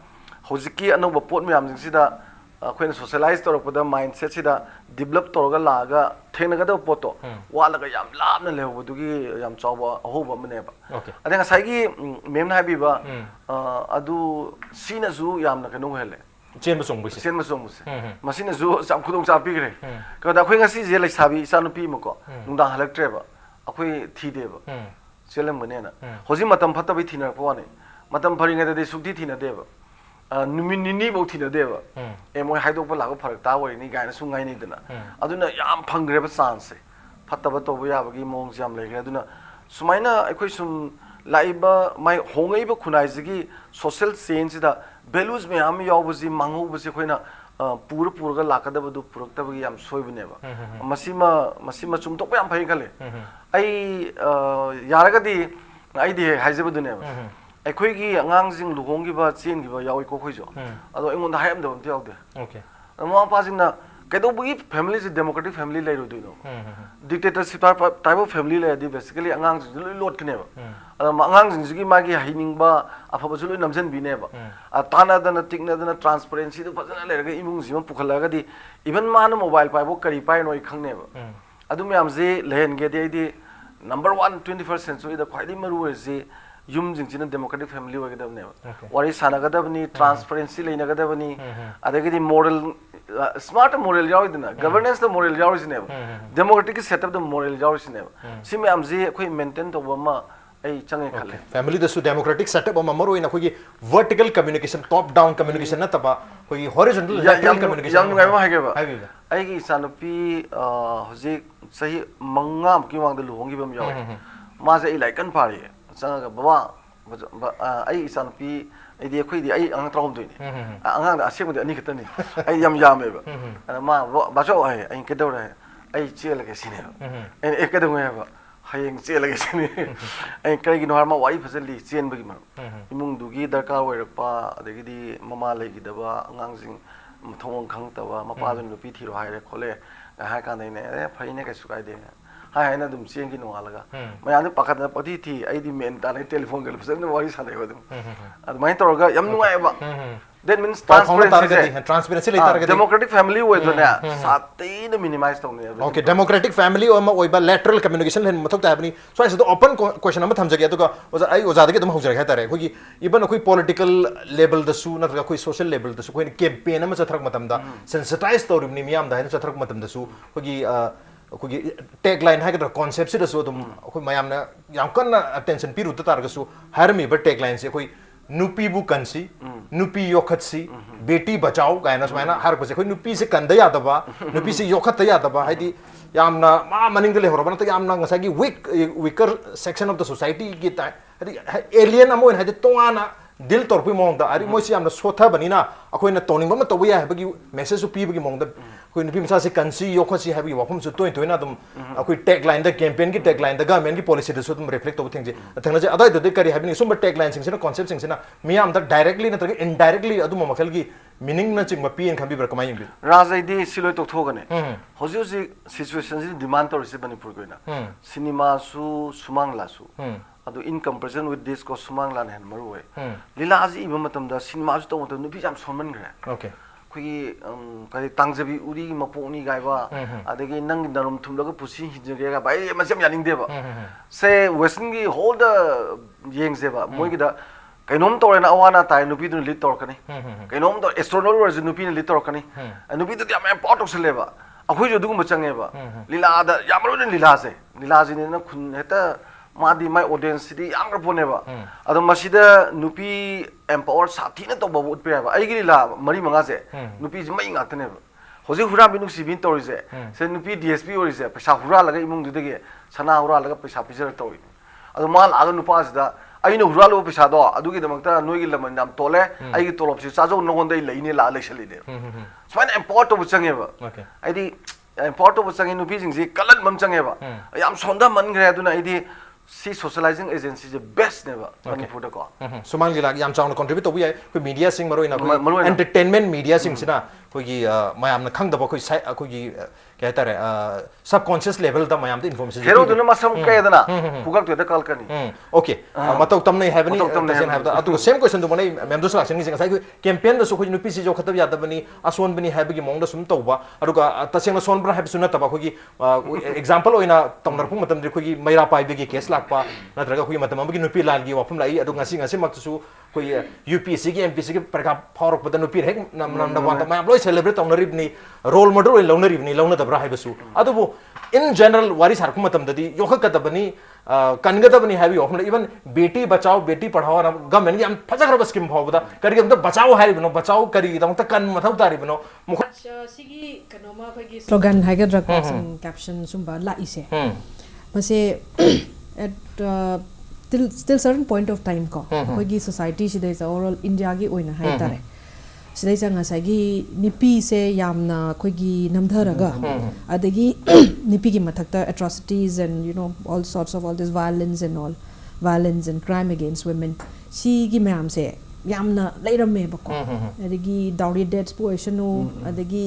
hojiki anoba pot me am jing sida ꯑꯩꯈꯣꯏꯅ ꯁꯣꯁꯤꯌꯦꯂꯥꯏꯁ ꯇꯧꯔꯛꯄꯗ mine ꯁꯦꯠꯁꯤꯗ develop ꯇꯧꯔꯒ ꯂꯥꯛꯑꯒ ꯊꯦꯡꯅꯒꯗꯕ ꯄꯣꯠꯇꯣ ꯋꯥꯠꯂꯒ ꯌꯥꯝ ꯂꯥꯞꯅ ꯂꯩꯍꯧꯕꯗꯨꯒꯤ ꯌꯥꯝ ꯆꯥꯎꯕ ꯑꯍꯣꯕ ꯑꯃꯅꯦꯕ ꯑꯗꯩ ꯉꯁꯥꯏꯒꯤ ꯃꯦꯝꯅ ꯍꯥꯏꯕꯤꯕ ꯑꯗꯨ ꯁꯤꯅꯁꯨ ꯌꯥꯝꯅ ꯀꯩꯅꯣ ꯑꯣꯏꯍꯜꯂꯦ ꯆꯦꯟꯕ ꯆꯣꯡꯕꯁꯦ ꯃꯁꯤꯅꯁꯨ ꯌꯥꯝ ꯈꯨꯗꯣꯡꯆꯥꯕ ꯄꯤꯈ꯭ꯔꯦ ꯀꯩꯅꯣꯗ ꯑꯩꯈꯣꯏ ꯉꯁꯤꯁꯦ ꯂꯩꯁꯥꯕꯤ ꯏꯆꯥꯅꯨꯄꯤ ꯑꯃꯀꯣ ꯅꯨꯡꯗꯥꯡ ꯍꯜꯂꯛꯇ꯭ꯔꯦꯕ ꯑꯩꯈꯣꯏ ꯊꯤꯗꯦꯕ ꯆꯦꯜꯂꯝꯒꯅꯦꯅ ꯍꯧꯖꯤꯛ ꯃꯇꯝ ꯐꯠꯇꯕꯩ ꯊꯤꯅꯔꯛꯄ ꯋꯥꯅꯤ ꯃꯇꯝ ꯐꯔꯤꯉꯩꯗꯗꯤ ꯁꯨꯛꯊꯤ ꯊꯤꯅꯗꯦꯕ ꯅꯨꯃꯤꯠ ꯅꯤꯅꯤꯐꯧ ꯊꯤꯅꯗꯦꯕ ꯃꯣꯏ ꯍꯥꯏꯗꯣꯛꯄ ꯂꯥꯛꯄ ꯐꯔꯛ ꯇꯥ ꯑꯣꯏꯔꯅꯤ ꯀꯥꯏꯅꯁꯨ ꯉꯥꯏꯅꯩꯗꯅ ꯑꯗꯨꯅ ꯌꯥꯝ ꯐꯪꯈ꯭ꯔꯦꯕ ꯆꯥꯟꯁꯁꯦ ꯐꯠꯇꯕ ꯇꯧꯕ ꯌꯥꯕꯒꯤ ꯃꯑꯣꯡꯁꯦ ꯌꯥꯝ ꯂꯩꯈ꯭ರೆ ꯑꯗꯨꯅ ꯁꯨꯃꯥꯏꯅ ꯑꯩꯈꯣꯏ ꯁꯨꯝ ꯂꯥꯛꯏꯕ ꯃꯥꯏ ꯍꯣꯡꯉꯛꯏꯕ ꯈꯨꯟꯅꯥꯏꯁꯤꯒꯤ ꯁꯣꯁꯤꯌꯦꯜ ꯆꯦꯟꯖꯁꯤꯗ ꯚꯦꯂꯨꯁ ꯃꯌꯥꯝ ꯌꯥꯎꯕꯁꯤ ꯃꯥꯡꯍꯧꯕꯁꯤ ꯑꯩꯈꯣꯏꯅ ꯄꯨꯔꯒ ꯂꯥꯛꯀꯗꯕꯗꯨ ꯄꯨꯔꯛꯇꯕꯒꯤ ꯌꯥꯝ ꯁꯣꯏꯕꯅꯦꯕ ꯃꯁꯤꯃ ꯆꯨꯝꯊꯣꯛꯄ ꯌꯥꯝ ꯐꯩ ꯈꯜꯂꯦ ꯑꯩ ꯌꯥꯔꯒꯗꯤ ꯑꯩꯗꯤ ꯍꯥꯏꯖꯕꯗꯨꯅꯦꯕ ꯑꯩꯈꯣꯏꯒꯤ ꯑꯉꯥꯡꯁꯤꯡ ꯂꯨꯍꯣꯡꯈꯤꯕ ꯆꯦꯟꯈꯤꯕ ꯌꯥꯎꯏꯀꯣ ꯑꯩꯈꯣꯏꯁꯨ ꯑꯗꯣ ꯑꯩꯉꯣꯟꯗ ꯍꯥꯏꯔꯝꯗꯕ ꯑꯝꯇ ꯌꯥꯎꯗꯦ ꯃꯃꯥ ꯃꯄꯥꯁꯤꯡꯅ ꯀꯩꯗꯧꯕꯒꯤ ꯐꯦꯃꯤꯂꯤꯁꯤ ꯗꯦꯃꯣꯀ꯭ꯔꯦꯇꯤꯛ ꯐꯦꯃꯤꯂꯤ ꯂꯩꯔꯣꯏꯗꯣꯏꯅꯣ ꯗꯤꯛꯇꯦꯇꯔꯁꯤꯞ ꯇꯥꯏꯞ ꯑꯣꯐ ꯐꯦꯃꯤꯂꯤ ꯂꯩꯔꯗꯤ ꯕꯦꯁꯤꯀꯦꯂꯤ ꯑꯉꯥꯡꯁꯤꯡꯁꯨ ꯂꯣꯏ ꯂꯣꯠꯀꯅꯦꯕ ꯑꯗꯣ ꯑꯉꯥꯡꯁꯤꯡꯁꯤꯒꯤ ꯃꯥꯒꯤ ꯍꯩꯅꯤꯡꯕ ꯑꯐꯕꯁꯨ ꯂꯣꯏ ꯅꯝꯁꯤꯟꯕꯤꯅꯦꯕ ꯇꯥꯟꯅꯗꯅ ꯇꯤꯛꯅꯗꯅ ꯇ꯭ꯔꯥꯟꯁꯄꯔꯦꯟꯁꯤꯗꯨ ꯐꯖꯅ ꯂꯩꯔꯒ ꯏꯃꯨꯡꯁꯤꯃ ꯄꯨꯈꯠꯂꯒꯗꯤ ꯏꯚꯟ ꯃꯥꯅ ꯃꯣꯕꯥꯏꯜ ꯄꯥꯏꯕ ꯀꯔꯤ ꯄꯥꯏꯅꯣ ꯑꯩ ꯈꯪꯅꯦꯕ ꯑꯗꯨ ꯃꯌꯥꯝꯁꯤ ꯂꯩꯍꯟꯒꯦꯗꯤ ꯑꯩꯗꯤ ꯅꯝꯕꯔ 1 21st ꯁꯦꯟꯆꯨꯔꯤꯗ ꯈ꯭ꯋꯥꯏꯗꯒꯤ ꯃꯔꯨ ꯑꯣꯏꯔꯤꯁꯤ ꯌꯨꯝꯁꯤꯡꯁꯤꯅ ꯗꯦꯃꯣꯀ꯭ꯔꯦꯇꯤꯛ ꯐꯦꯃꯤꯂꯤ ꯑꯣꯏꯒꯗꯕꯅꯦꯕ ꯋꯥꯔꯤ ꯁꯥꯟꯅꯒꯗꯕꯅꯤ ꯇ꯭ꯔꯥꯟꯁꯄꯔꯦꯟꯁꯤ ꯂꯩꯅꯒꯗꯕꯅꯤ ꯑꯗꯒꯤꯗꯤ ꯃꯣꯔꯦꯜ ꯁ꯭ꯃꯥꯔꯠ ꯃꯣꯔꯦꯜ ꯌꯥꯎꯔꯤꯗꯅ ꯒꯕꯔꯅꯦꯟꯁꯇ ꯃꯣꯔꯦꯜ ꯌꯥꯎꯔꯤꯁꯤꯅꯦꯕ ꯗꯦꯃꯣꯀ꯭ꯔꯦꯇꯤꯛꯀꯤ ꯁꯦꯠꯑꯞꯇ ꯃꯣꯔꯦꯜ ꯌꯥꯎꯔꯤꯁꯤꯅꯦꯕ ꯁꯤ ꯃꯌꯥꯝꯁꯤ ꯑꯩꯈꯣꯏ ꯃꯦꯟꯇꯦꯟ ꯇꯧꯕ ꯑꯃ ꯑꯩ ꯆꯪꯉꯦ ꯈꯜꯂꯦ ꯐꯦꯃꯤꯂꯤꯗꯁꯨ ꯗꯦꯃꯣꯀ꯭ꯔꯦꯇꯤꯛ ꯁꯦटअप ꯑꯃ ꯃꯔꯨꯑꯣꯏꯅ ꯑꯩꯈꯣꯏꯒꯤ ꯚꯔꯇꯤꯀꯦल ꯀꯝꯃ꯭ꯌꯨꯅꯤकेशन ꯇॉप डाउन कम्युनिकेशन नतबा ꯑꯩꯈꯣꯏꯒꯤ ꯍꯣꯔꯤꯖꯣꯟꯇꯦꯜ ꯂꯦꯇꯔꯦꯜ ꯀꯝꯃ꯭युनिकेशन ꯌꯥꯝ ꯅꯨꯡꯉꯥꯏꯕ ꯍꯥꯏꯒꯦꯕ ꯑꯩꯒꯤ ꯏꯆꯥꯅꯨꯄꯤ ꯍꯧꯖꯤꯛ ꯆꯍꯤ 5ꯃꯨꯛꯀꯤ ꯃꯃꯥꯡꯗ ꯂꯨꯍꯣꯡꯈꯤꯕ ꯑꯃ ꯌꯥꯎꯋꯦ ꯃꯥꯁꯦ ꯑꯩ ꯂꯥꯏꯔꯤꯛ ꯀꯟꯅ ꯄꯥꯔꯤꯌꯦ ꯆꯪꯉꯒ ꯕꯕꯥ ꯑꯩ ꯏꯆꯥꯅꯨꯄꯤ ꯑꯩꯈꯣꯏꯗꯤ ꯑꯩ ꯑꯉꯥꯡ 13ꯅꯤ ꯑꯉꯥꯡꯗ ꯑꯁꯦꯡꯕꯗꯤ 2 ꯈꯛꯇꯅꯤ ꯑꯩ ꯌꯥꯝ ꯌꯥꯝꯃꯦꯕ ꯑꯗ ꯃꯥ ꯕꯥꯆꯧ ꯍꯥꯏ ꯑꯩ ꯀꯩꯗꯧꯔꯦ ꯑꯩ ꯆꯦꯜꯂꯒꯦ ꯁꯤꯅꯦꯕ ꯑꯩꯅ ꯀꯩꯗꯧꯉꯩ ꯍꯥꯏꯕ ꯍꯌꯦꯡ ꯆꯦꯜꯂꯒꯦ ꯁꯤꯅꯤ ꯑꯩ ꯀꯔꯤꯒꯤꯅꯣ ꯍꯥꯏꯔ ꯃꯥ ꯋꯥꯔꯤ ꯐꯖꯜꯂꯤ ꯆꯦꯟꯕꯒꯤ ꯃꯔꯝ ꯏꯃꯨꯡꯗꯨꯒꯤ ꯗꯔꯀꯥꯔ ꯑꯣꯏꯔꯛꯄ ꯑꯗꯒꯤꯗꯤ ꯃꯃꯥ ꯂꯩꯈꯤꯗꯕ ꯑꯉꯥꯡꯁꯤꯡ ꯃꯊꯣꯡ ꯈꯪꯗꯕ ꯃꯄꯥꯗꯨꯅ ꯅꯨꯄꯤ ꯊꯤꯔꯣ ꯍꯥꯏꯔꯦ ꯈꯣꯠꯂꯦ ꯍꯥꯏꯔ ꯀꯥꯟꯗ ꯑꯩꯅ ꯐꯩꯅꯦ ꯀꯩꯁꯨ ꯀꯥꯏꯗꯦ ꯍꯥꯏꯅ ꯑꯗꯨꯝ ꯆꯦꯟꯒꯤ ꯅꯣꯡꯉꯥꯜꯂꯒ ꯃꯌꯥꯝꯗ ꯄꯥꯈꯠꯇꯅ ꯄꯪꯊꯤ ꯊꯤ ꯑꯩꯗꯤ ꯃꯦꯟ ꯇꯥꯅꯩ ꯇꯦꯂꯤꯐꯣꯟꯒ ꯐꯖꯅ ꯋꯥꯔꯤ ꯁꯥꯟꯅꯩꯕ ꯑꯗꯨꯝ ꯑꯗꯨꯃꯥꯏꯅ ꯇꯧꯔꯒ ꯌꯥꯝ ꯅꯨꯡꯉꯥꯏꯕ ꯗꯦꯠ ꯃꯤꯟꯁ ट्रांसपेरेंसी लेतारगदी डेमोक्रेटिक फैमिली ओइदोने सातेन मिनिमाइज तौने ओके डेमोक्रेटिक फैमिली ओमा ओइबा लेटरल कम्युनिकेशन लेन मथक ताबनी सो आइस ओपन क्वेश्चन अमा थमजगे अदुगा ओजा आई ओजादगे दम हौजरे हातारे खोगी इवन अखोई पॉलिटिकल लेवल दसु नत्रगा अखोई सोशल लेवल दसु खोई कैंपेन अमा चथरक मतमदा सेंसिटाइज तौरिबनी मियाम दा हैन चथरक मतम दसु खोगी अखोगी टैग लाइन हागदर कांसेप्ट से दसु दम अखोई मयामना याम कन्ना अटेंशन पिरु तारगसु हारमी ब टैग लाइन से खोई नुपीबु कंसी नुपी योखत्सी बेटी बचाओ गायना सुमायना हर पसे कोई नुपी से कंदा यादबा नुपी से योखत यादबा हाइदी यामना मा मनिंग ले होरबना तो यामना ngसागी weaker section of the society की ता एलियन अमोन हाइदी तोआना दिल तोरपि मोंदा अरि मोइसी यामना सोथा बनिना अखोइना तोनिंग बम तोबया हाबगी मेसेज पीबगी मोंदा कोई नुपी मसा से कंसी योखसी हाबगी वफम सु तोइ तोइना दम अखोइ टैग लाइन द कैंपेन की टैग लाइन द गवर्नमेंट की पॉलिसी दसु दम रिफ्लेक्ट तोब थिंग जे थंगना जे अदाय ददे करी हाबनी सुम टैग लाइन सिंगसिना कांसेप्ट सिंगसिना मियाम द डायरेक्टली नत्रगे इनडायरेक्टली अदुम मखल की मीनिंग न चिंग मपी एन खंबी बर कमाई इंग राजैदी सिलोय तोथोगने होजि होजि सिचुएशन जि डिमांड तोरिसे मणिपुर कोइना सिनेमा सु सुमांगलासु अदु इन कंपैरिजन विथ दिस को सुमांगला ने मरु होय लीलाजी इब मतमदा सिनेमा सु तोमत नुपि जाम सोमन ग्रे ओके खुगी कई तांगजबी उरी मपोनी गायबा अदगी नंग नरम थुमलग पुसी हिजगे गा बाय मसम यानिंग देबा से वेस्टर्न की होल द येंगजेबा मोइगिदा कइनोम तोरेना अवाना ताय नुपी दुन लिट तोरकनी कइनोम तो एस्ट्रोनॉमर वर्ज नुपी ने लिट तोरकनी नुपी तो याम इम्पोर्ट तोसलेबा अखोइ जो दुगुम चंगेबा लीलादा यामरो लीलासे लीलाजी ने खुन हेता मादी माय ऑडियंस सिदी याम रपोनेबा अदो मसिदा नुपी एम्पावर साथीने तो बबु उतपेबा आइगी लीला मरी मंगासे नुपी जि मई ngaktनेबा होजि हुरा बिनु सिबिन तोरिसे से नुपी डीएसपी ओरिसे पैसा हुरा लगा इमुंग दुदगे सना हुरा लगा पैसा पिजर तोरि अदो माल आगा नुपा सिदा अइनो हुरा लो पैसा दो अदुगी दमक्ता नोइगी लमन नाम तोले आइगी तोलोप सि चाजो नगोंदै लैने ला लेसलिने स्वाइन एम्पोर्ट तो चंगेबा आइदी एम्पोर्ट तो चंगे नुपी जिंगजि कलन मम चंगेबा याम सोंदा मन ग्रे अदुना आइदी सी सोशलाइजिंग एजेंसी जे बेस्ट नेबा मणिपुर को सुमांग गिला याम चाउन कंट्रीब्यूट तो बुया कोई मीडिया सिंग मरो इना कोई एंटरटेनमेंट मीडिया सिंग सिना ꯑꯩꯈꯣꯏꯒꯤ ꯃꯌꯥꯝꯅ ꯈꯪꯗꯕ ꯑꯩꯈꯣꯏꯒꯤ ꯀꯩ ꯍꯥꯏꯇꯥꯔꯦ ꯁꯕꯀꯣꯟꯁꯤꯌꯁ ꯂꯦꯚꯦꯜꯗ ꯃꯌꯥꯝꯗ ꯏꯟꯐꯣꯔꯃꯦꯁꯟ ꯍꯦꯔꯣꯗꯨꯅ ꯃꯁꯝ ꯀꯩꯗꯅ ꯄꯨꯒꯛꯇꯣꯏꯗ ꯀꯜꯀꯅꯤ ꯑꯣꯀꯦ ꯃꯇꯧ ꯇꯝꯅꯩ ꯍꯥꯏꯕꯅꯤ ꯇꯁꯦꯡꯅ ꯍꯥꯏꯕꯗ ꯑꯗꯨꯒ ꯁꯦꯝ ꯀꯣꯏꯁꯟꯗꯨ ꯃꯅꯩ ꯃꯦꯝꯗꯨꯁꯨ ꯂꯥꯛꯆꯅꯤꯡꯉꯤꯁꯦ ꯉꯁꯥꯏꯒꯤ ꯀꯦꯝꯄꯦꯟꯗꯁꯨ ꯑꯩꯈꯣꯏ ꯅꯨꯄꯤꯁꯤ ꯌꯣꯛꯈꯠꯇꯕ ꯌꯥꯗꯕꯅꯤ ꯑꯁꯣꯟꯕꯅꯤ ꯍꯥꯏꯕꯒꯤ ꯃꯑꯣꯡꯗ ꯁꯨꯝ ꯇꯧꯕ ꯑꯗꯨꯒ ꯇꯁꯦꯡꯅ ꯁꯣꯟꯕ꯭ꯔꯥ ꯍꯥꯏꯕꯁꯨ ꯅꯠꯇꯕ ꯑꯩꯈꯣꯏꯒꯤ ꯑꯦꯛꯖꯥꯝꯄꯜ ꯑꯣꯏꯅ ꯇꯧꯅꯔꯛꯄ ꯃꯇꯝꯗ ꯑꯩꯈꯣꯏꯒꯤ ꯃꯩꯔꯥ ꯄꯥꯏꯕꯒꯤ ꯀꯦꯁ ꯂꯥꯛꯄ ꯅꯠꯇ꯭ꯔꯒ ꯑꯩꯈꯣꯏꯒꯤ ꯃꯇꯝ ꯑꯃꯒꯤ ꯅꯨꯄꯤ ꯂꯥꯟꯒꯤ ꯋꯥꯐꯝ ꯂꯥꯛꯏ ꯑꯗꯨ ꯉꯁꯤꯃꯛꯇꯁꯨ ꯑꯩꯈꯣꯏ UPSCꯒꯤ MPSCꯒꯤ ꯄꯔꯤꯈꯥ ꯐꯥꯎꯔꯛꯄꯗ ꯅꯨꯄꯤꯅ ꯍꯦꯛ ꯅꯝꯅꯕ ꯃꯌꯥꯝ ꯂꯣꯏ ꯁꯦꯂꯦꯕ꯭ꯔꯦꯠ ꯇꯧꯅꯔꯤꯕꯅꯤ ꯔꯣꯜ ꯃꯣꯗꯦꯜ ꯑꯣꯏꯅ ꯂꯧꯅꯔꯤꯕꯅꯤ ꯂꯧꯅꯗꯕ꯭ꯔꯥ ꯍꯥꯏꯕꯁꯨ ꯑꯗꯨꯕꯨ ꯏꯟ ꯖꯦꯅꯔꯦꯜ ꯋꯥꯔꯤ ꯁꯥꯔꯛꯄ ꯃꯇꯝꯗꯗꯤ ꯌꯣꯛꯈꯠꯀꯗꯕꯅꯤ ꯀꯟꯒꯗꯕꯅꯤ ꯍꯥꯏꯕꯒꯤ ꯋꯥꯐꯝꯗ ꯏꯚꯟ ꯕꯦꯇꯤ ꯕꯆꯥꯎ ꯕꯦꯇꯤ ꯄढ़ाओ ꯍꯥꯏꯅ ꯒꯃꯦꯟꯒꯤ ꯌꯥꯝ ꯐꯖꯈ꯭ꯔꯕ ꯁ꯭ꯀꯤꯝ ꯐꯥꯎꯕꯗ ꯀꯔꯤꯒꯤꯗꯃꯛꯇ ꯕꯆꯥꯎ ꯍꯥꯏꯔꯤꯕꯅꯣ ꯕꯆꯥꯎ ꯀꯔꯤꯒꯤꯗꯃꯛꯇ ꯀꯟꯕ ꯃꯊꯧ ꯇꯥꯔꯤꯕꯅꯣ ꯁꯤꯒꯤ ꯀꯩꯅꯣꯃ ꯑꯩꯈꯣꯏꯒꯤ ꯁ꯭ꯂꯣꯒꯟ ꯍꯥꯏꯒꯗ꯭ꯔꯥ ꯀꯦꯞꯁꯟ ꯁꯨꯝꯕ ꯂꯥꯛꯏꯁꯦ ꯃꯁꯦ still certain point of time ko akhoi society sida is overall India gi oina hai tare sidai sa ngasai nipi se yamna akhoi gi namdharaga adagi nipi gi mathakta atrocities and all sorts of all this violence and crime against women si gi mayam se yamna leirame ba ko adagi dowry deaths poisonu adagi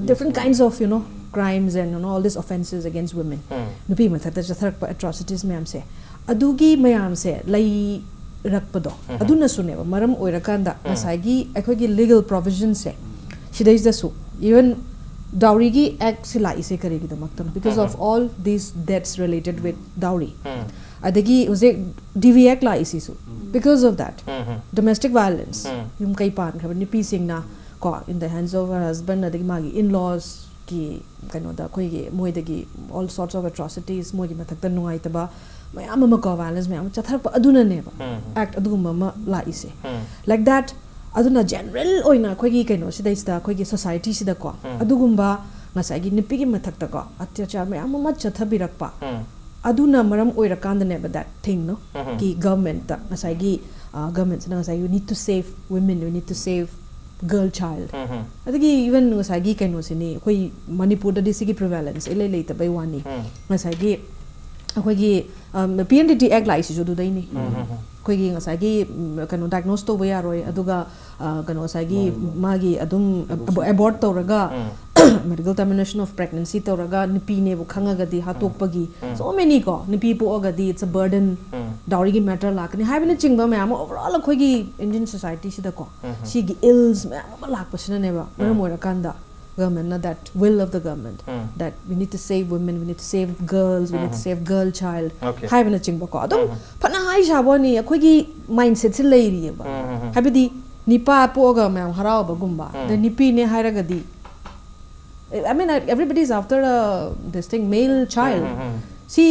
different kinds of crimes and all these offenses against women nupi mathakta chatharak atrocities mayam se adugi mayam se lai rakpado aduna suneba maram oirakanda ngasagi akhoi legal provisions se shidai da su even dowry gi act sila ise kare gi damakta because of all these deaths related with dowry adagi use DV act la ise su because of that domestic violence yum kai pan khabar ni pising na ko in the hands of her husband adagi magi in-laws ki kaino da khoi gi moi dagi all sorts of atrocities moi gi mathakta nungai taba mayam ama ko violence mayam chatharpa aduna ne ba act aduguma ma la ise like that aduna general oina khoi gi kaino sida ista khoi gi society sida ko adugumba ngasai gi nipi gi mathakta ko atyachar mayam ma chathabirakpa aduna maram oirakanda ne ba that thing no ki government ta ngasai gi government na ngasai you need to save women, you need to save girl child adagi even ngasai gi kaino sini khoi Manipur da disigi prevalence ele le ta bai wani ngasai gi akhoi gi PNDT act lai si jo du dai ni khoi gi ngasai gi kaino diagnose to ba yaroi aduga kaino ngasai gi magi adum abort tawraga medical termination of pregnancy tawraga nipi ne bu khangaga di hatokpagi so many ko nipi po agadi it's a burden dowry gi matter lakani haibina chingba mayam overall khoi gi Indian society sida ko si gi ills mayam lakpasina ne ba maram oirakanda government that will of the government that we need to save women, we need to save girls, we need to save girl child haibina chingba ko adum phana hai saboni akhoi gi mindset se leiri ba habidi nipa po ga mayam harao ba gumba the nipi ne hairaga di I mean everybody is after this thing male child si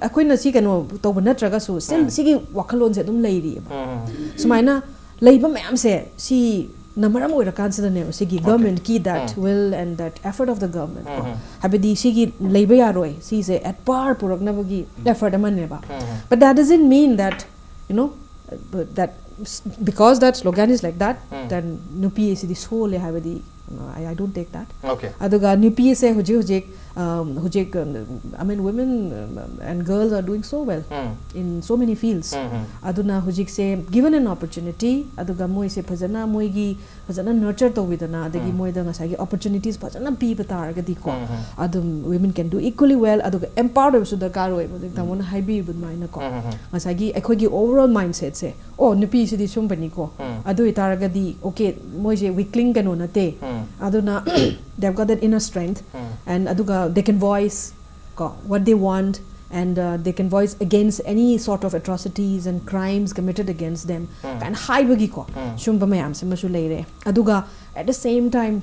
akhoi na si kano to ba natraga su still sigi wakhalon se dum leiri ba sumaina leiba mayam se si namaram oirakan sida ne sigi government ki that will and that effort of the government habidi sigi leiba yaroi si se at par purakna bagi effort amane ba but that doesn't mean that that because that slogan is like that then nupi sidi sole habidi I don't take that aduga nupi se hujik I mean women and girls are doing so well in so many fields aduna hujik se given an opportunity aduga moi se phajana moi gi phajana nurture to widana adagi moi da ngasai gi opportunities phajana pi batar ga di ko adum women can do equally well aduga empower su darkar oi bodek tamon haibi bud maina ko ngasai gi ekhoi gi overall mindset se oh nupi si di sum bani ko adu itar ga di okay moi je weakling kano na te aduna they've got that inner strength and aduga they can voice what they want and they can voice against any sort of atrocities and crimes committed against them and high bagi ko shumba mayam se masu leire aduga at the same time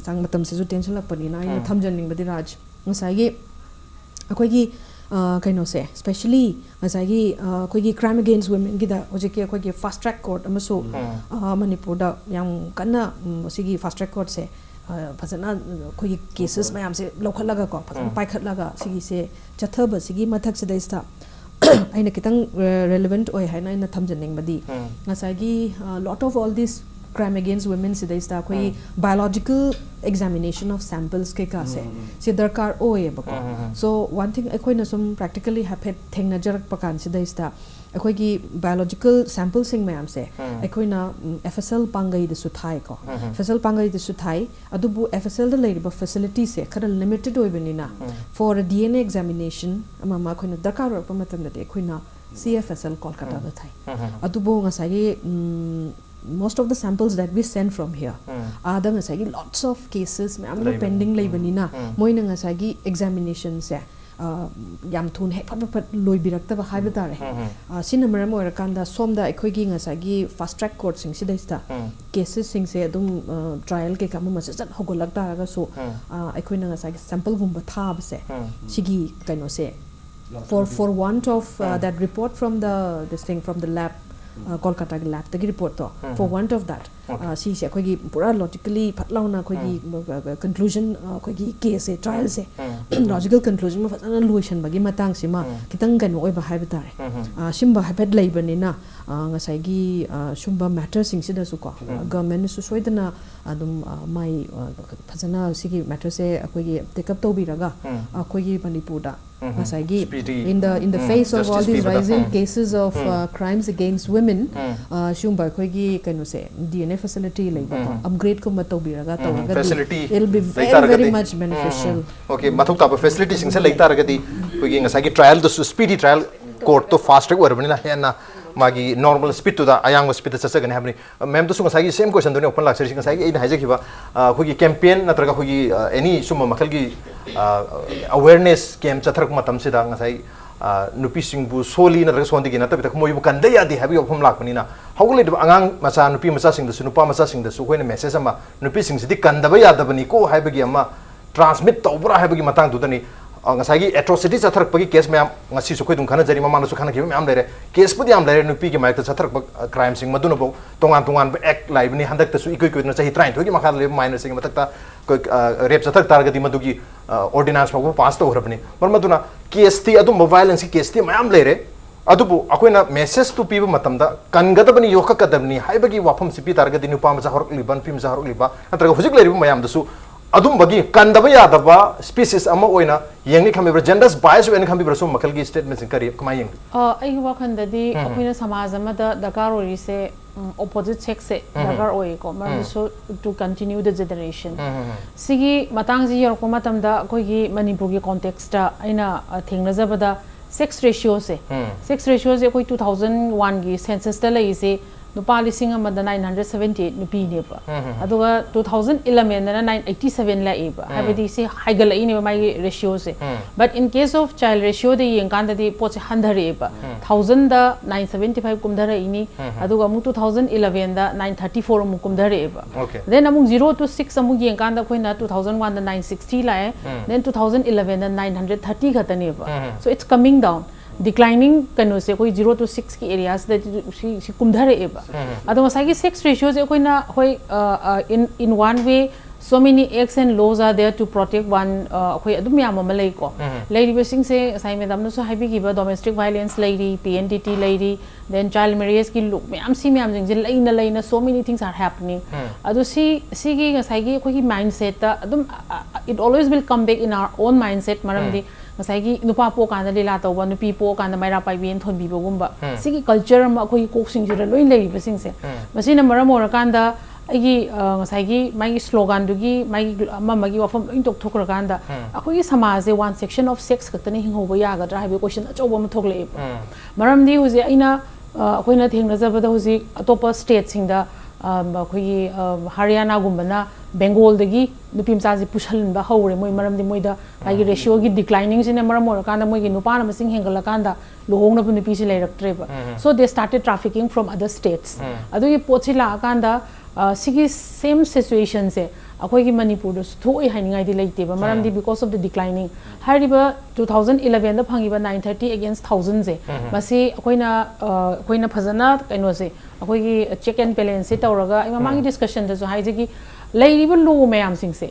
sang matam se ju tension lakpani na ina thamjaning badi raj ngasai gi akhoi gi kaino se especially ngasai gi akhoi gi crime against women gi da hoje ki akhoi gi fast track court amaso Manipur da yang kana sigi fast track court se phajana khoi cases mayam se lokhalaga ko phajana paikhatlaga sigi se chathaba sigi mathak se daista aina kitang relevant oi haina ina thamjaning badi ngasai gi lot of all these crime against women sidaista koi biological examination of samples ke ka se si darkar oye bako so one thing akoina sum practically have thengna jarak pakan sidaista akoigi biological sample sing mayam se akoina FSL pangai de su thai ko FSL pangai de su thai adubu FSL de leiba facility se khara limited oibenina for a DNA examination ama ma akoina darkar pa matam de akoina CFSL Kolkata da thai adubu ngasagi most of the samples that we send from here are the ngasagi lots of cases me amlo pending leibanina moina ngasagi examination se yam thun he phat loi birakta ba haiba tare sinamara moira kanda somda ekhoigi ngasagi fast track court sing sidaista cases sing se adum trial ke kam ma sat hogolak taraga so ekhoina ngasagi sample gumba thab se sigi kaino se for want of that report from this thing from the lab Kolkata lab the report to for want of that see se khoi gi pura logically phatlauna khoi gi conclusion khoi gi case trial se logical conclusion ma fazana luisan bagi matang sima kitang kan oi ba haiba tare simba habet leibanina ngasai gi sumba matter sing sida su ko government su soidana adum mai fazana sigi matter se khoi gi take up to biraga khoi gi Manipur da ngasai gi in the face of all these rising cases of crimes against women shumba khoi gi kanu se DNA facility leiba upgrade ko mato biraga to facility it'll be very much beneficial okay mathuk ta facility sing se leita ragadi khoi gi ngasai gi trial to speedy trial court to fast track orbani na hena magi normal speed to the ayang speed to sa gani habni mem to sunga sagi same question doni open lecture singa sagi ina haje kiba khoi gi campaign natraga khoi gi any suma makhal gi awareness came chatrak matam sida ngasai nupi singbu soli na respondi gi na tabi tak moi bu kan daya di habi ophum lak pani na hogule de angang macha nupi macha sing da su nupa macha sing da su hoina message ama nupi sing sidi kan da ba ya da bani ko haiba gi ama transmit tawbra haiba gi matang du dani ngasai gi atrocities atharak pagi case me ngasi su khoi dum khana jari mama na su khana ki me am lere case pudi am lere nupi gi maik ta atharak crime sing maduna bo tongan act lai bani handak ta su ikoi koi na sahi train thogi makha le minor sing matak ta rape atharak targa di madugi ordinance ma pass to horabani mar maduna case ti adu violence case ti mayam lere adubu akoina message to people matamda kangadabani yoka kadabni haibagi wafam sipi targa di nupa ma jahor liban pim jahor liba atraga hujik leri mayam da su adum bagi kandaba yadaba species ama oina yengni khamibra genders bias wen khamibra so makal gi statement sing kari kama yeng ai wakhan da di akoina samaj ama da dakar ori se opposite sex se dakar oi ko mar so to continue the generation sigi matang ji yor ko matam da koi gi Manipur gi context ta aina thengna jabada sex ratio se koi 2001 gi census ta lai se nupa lising amada 978 nupi ne ba aduga 2011 na 987 la e ba habedi se haigal ai ne mai ratio se but in case of child ratio de yeng kan da di po che handare ba 1000 da 975 kum dhara ini aduga mu 2011 da 934 mu kum dhare ba then amung 0 to 6 amung yeng kan da khoina 2001 da 960 la then 2011 da 930 khatane ba so it's coming down declining kano se koi 0 to 6 ki areas that si kumdhare eba ado masagi sex ratio se koi na hoi in one way so many acts and laws are there to protect one hoi adum yam ma lai ko lady basing se sai madam no so haibi gi ba domestic violence lady PNDT lady then child marriage ki look me am jing je laina so many things are happening ado si gi sai gi koi ki mindset ta adum it always will come back in our own mindset maram di ngasai gi nupa po kan da lila to ba nupi po kan da maira pai bien thon bi bo gumba sigi culture ma khoi kok sing jira loi lei ba sing se masina maram or kan da agi ngasai gi mai slogan du gi mai ma gi wafam loi tok thok ra kan da akhoi gi samaj se one section of sex katani hing ho ba ya ga dra ha bi question achob ma thok le maram di huji aina akhoi na theng na jaba da huji atopa state sing da akhoi Haryana gumbana Bengal dagi nupi mcha ji pushalin ba hore moi maram di moi da ai ratio gi declining sine maram or kan da moi gi nupa na masing hengala kan da lohong na nupi si lai raktre ba so they started trafficking from other states adu gi pochi la kan da sigi same situation se akhoi gi Manipur do thoi haningai di leite ba maram di because of the declining hariba 2011 da phangi ba 930 against 1000 se masi akoina phajana kaino se akhoi gi check and balance se tawraga ima mangi discussion da so haije gi lairiba law mayam sing se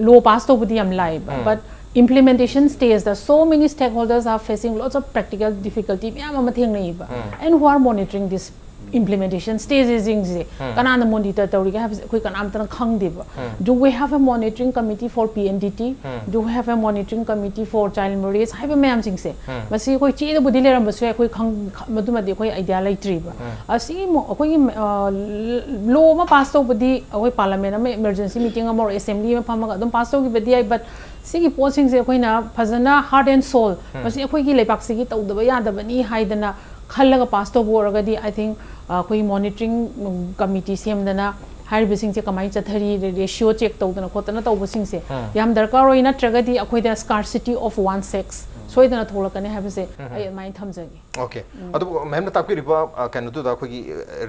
law pass to budi am live but implementation stage that so many stakeholders are facing lots of practical difficulty mayam ma theng nei ba and who are monitoring this implementation stages se kanana monitor tawri ga have koi kanam tan khang deba do we have a monitoring committee for PNDT do we have a monitoring committee for child marriage have ma'am sing se masi koi chi da budi leram basu koi khang madu ma de koi idea lai tri ba asi mo koi law ma pass to budi koi parliament ma emergency meeting ma or assembly ma phama dum pass to gi badi but sigi posting se koi na phazana heart and soul masi koi gi lepak sigi tawdaba yadaba ni haidana खल्लगा पास तो बोरगदी I think कोई monitoring committee सेमदना हाइरबिसिंग से कमाई चथरी ratio check तौदना खोतना तौबसिंग से याम दरकार होई नत्रगदी अखोइदा स्कार्सिटी ऑफ वन सेक्स सोइदना थोलकने हाबसे आई माइन थमजगी ओके अदु मैम न तापकी रिबा कैन दु दा खोगी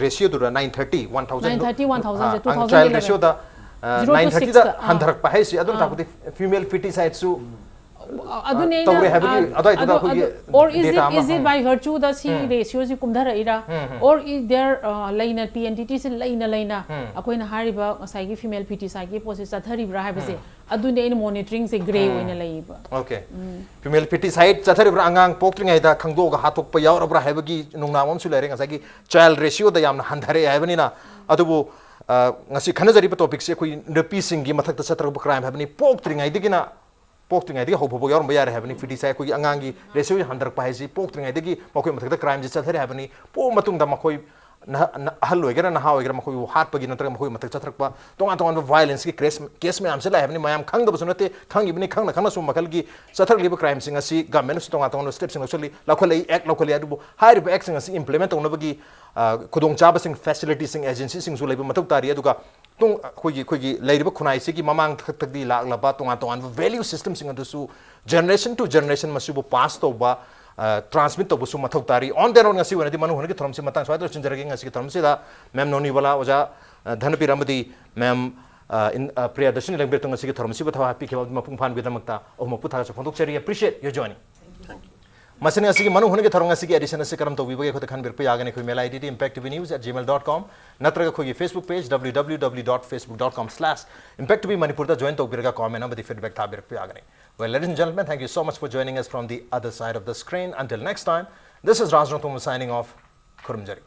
रेशियो दु 930 1000 930 1000 2011 चाइल्ड रेशियो दा 930 दा हंधरक पाहेसी अदु तापदी फीमेल फिटिसाइड सु or is it by virtue that she ratio si kumdhara ira or is there laina PNDT se laina akoina hariba ngasai gi female PT sai gi process chathari bra haibase adune in monitoring se gray oina laiba okay female PT side chathari bra angang pokring aida khangdo ga hatok pa yaw bra haibagi nungnamam su lere ngasai gi child ratio da yamna handhare haibani na adubu ngasi khanajari pa topic se koi npi sing gi mathak ta chatra crime habani pokring aidigi na पोक्टिंग आइदगी होबो यार बया रे हबनी फिटी साइ कोई अंगांगी ratio हंदर Pisces पोक्टिंग आइदगी मकोय मथक crime जे चथरे हबनी पो मतुंग दा मकोय हल होइगरा नहा होइगरा मकोय हाट पगी नतर मकोय मथक चथरकपा तोंगा तोंगा वायलेंस की केस में आमसे ला हबनी मयाम खंग दबसु नते खंगिबनी खंगना खंगना सु मखल की चथर लिबो क्राइम सिंग असि गवर्नमेंट तोंगा तोंगा स्टेप्स सिंग एक्चुअली लखोले एक्ट लखोले अदु हाइर एक्ट सिंग असि इंप्लीमेंट तोंनबगी खुदोंग चाबा सिंग फैसिलिटी सिंग एजेंसी सिंग सु लेबो मथक तारी अदुगा तुम कोई लेरिब खुनाई से की ममांग थकदी लाग तोंगा तोंगा वैल्यू सिस्टम सिंग अदुसु जनरेशन टू जनरेशन मसुबो पास तोबा ट्रांसमिट तोबसु मथक तारी ऑन देर ऑन ngasi वनदी मनु हनकी थरम से मतंग स्वाद चिंजरगे ngasi की थरम से दा मैम नोनीबाला ओजा धनबीर अमदी मैम प्रियदर्शनी लैश्रम ngasi की थरम से बथवा पी के मपुंग फान बिदमक्ता ओमपु था फोंदोक चरी अप्रिशिएट योर जॉइनिंग मसने असि मनु हुनगे थरंग असि एडिशन असि करम तोबिबगे खत खन बिरप यागने खोय मेल आईडी impactvnews@gmail.com नत्रग खोय फेसबुक पेज www.facebook.com/impactvmanipur दा जॉइन तोबिरगा कमेंट नबदि फीडबैक था बिरप यागने well ladies and gentlemen thank you so much for joining us from the other side of the screen until next time this is Raj Nongthombam signing off Kurumjari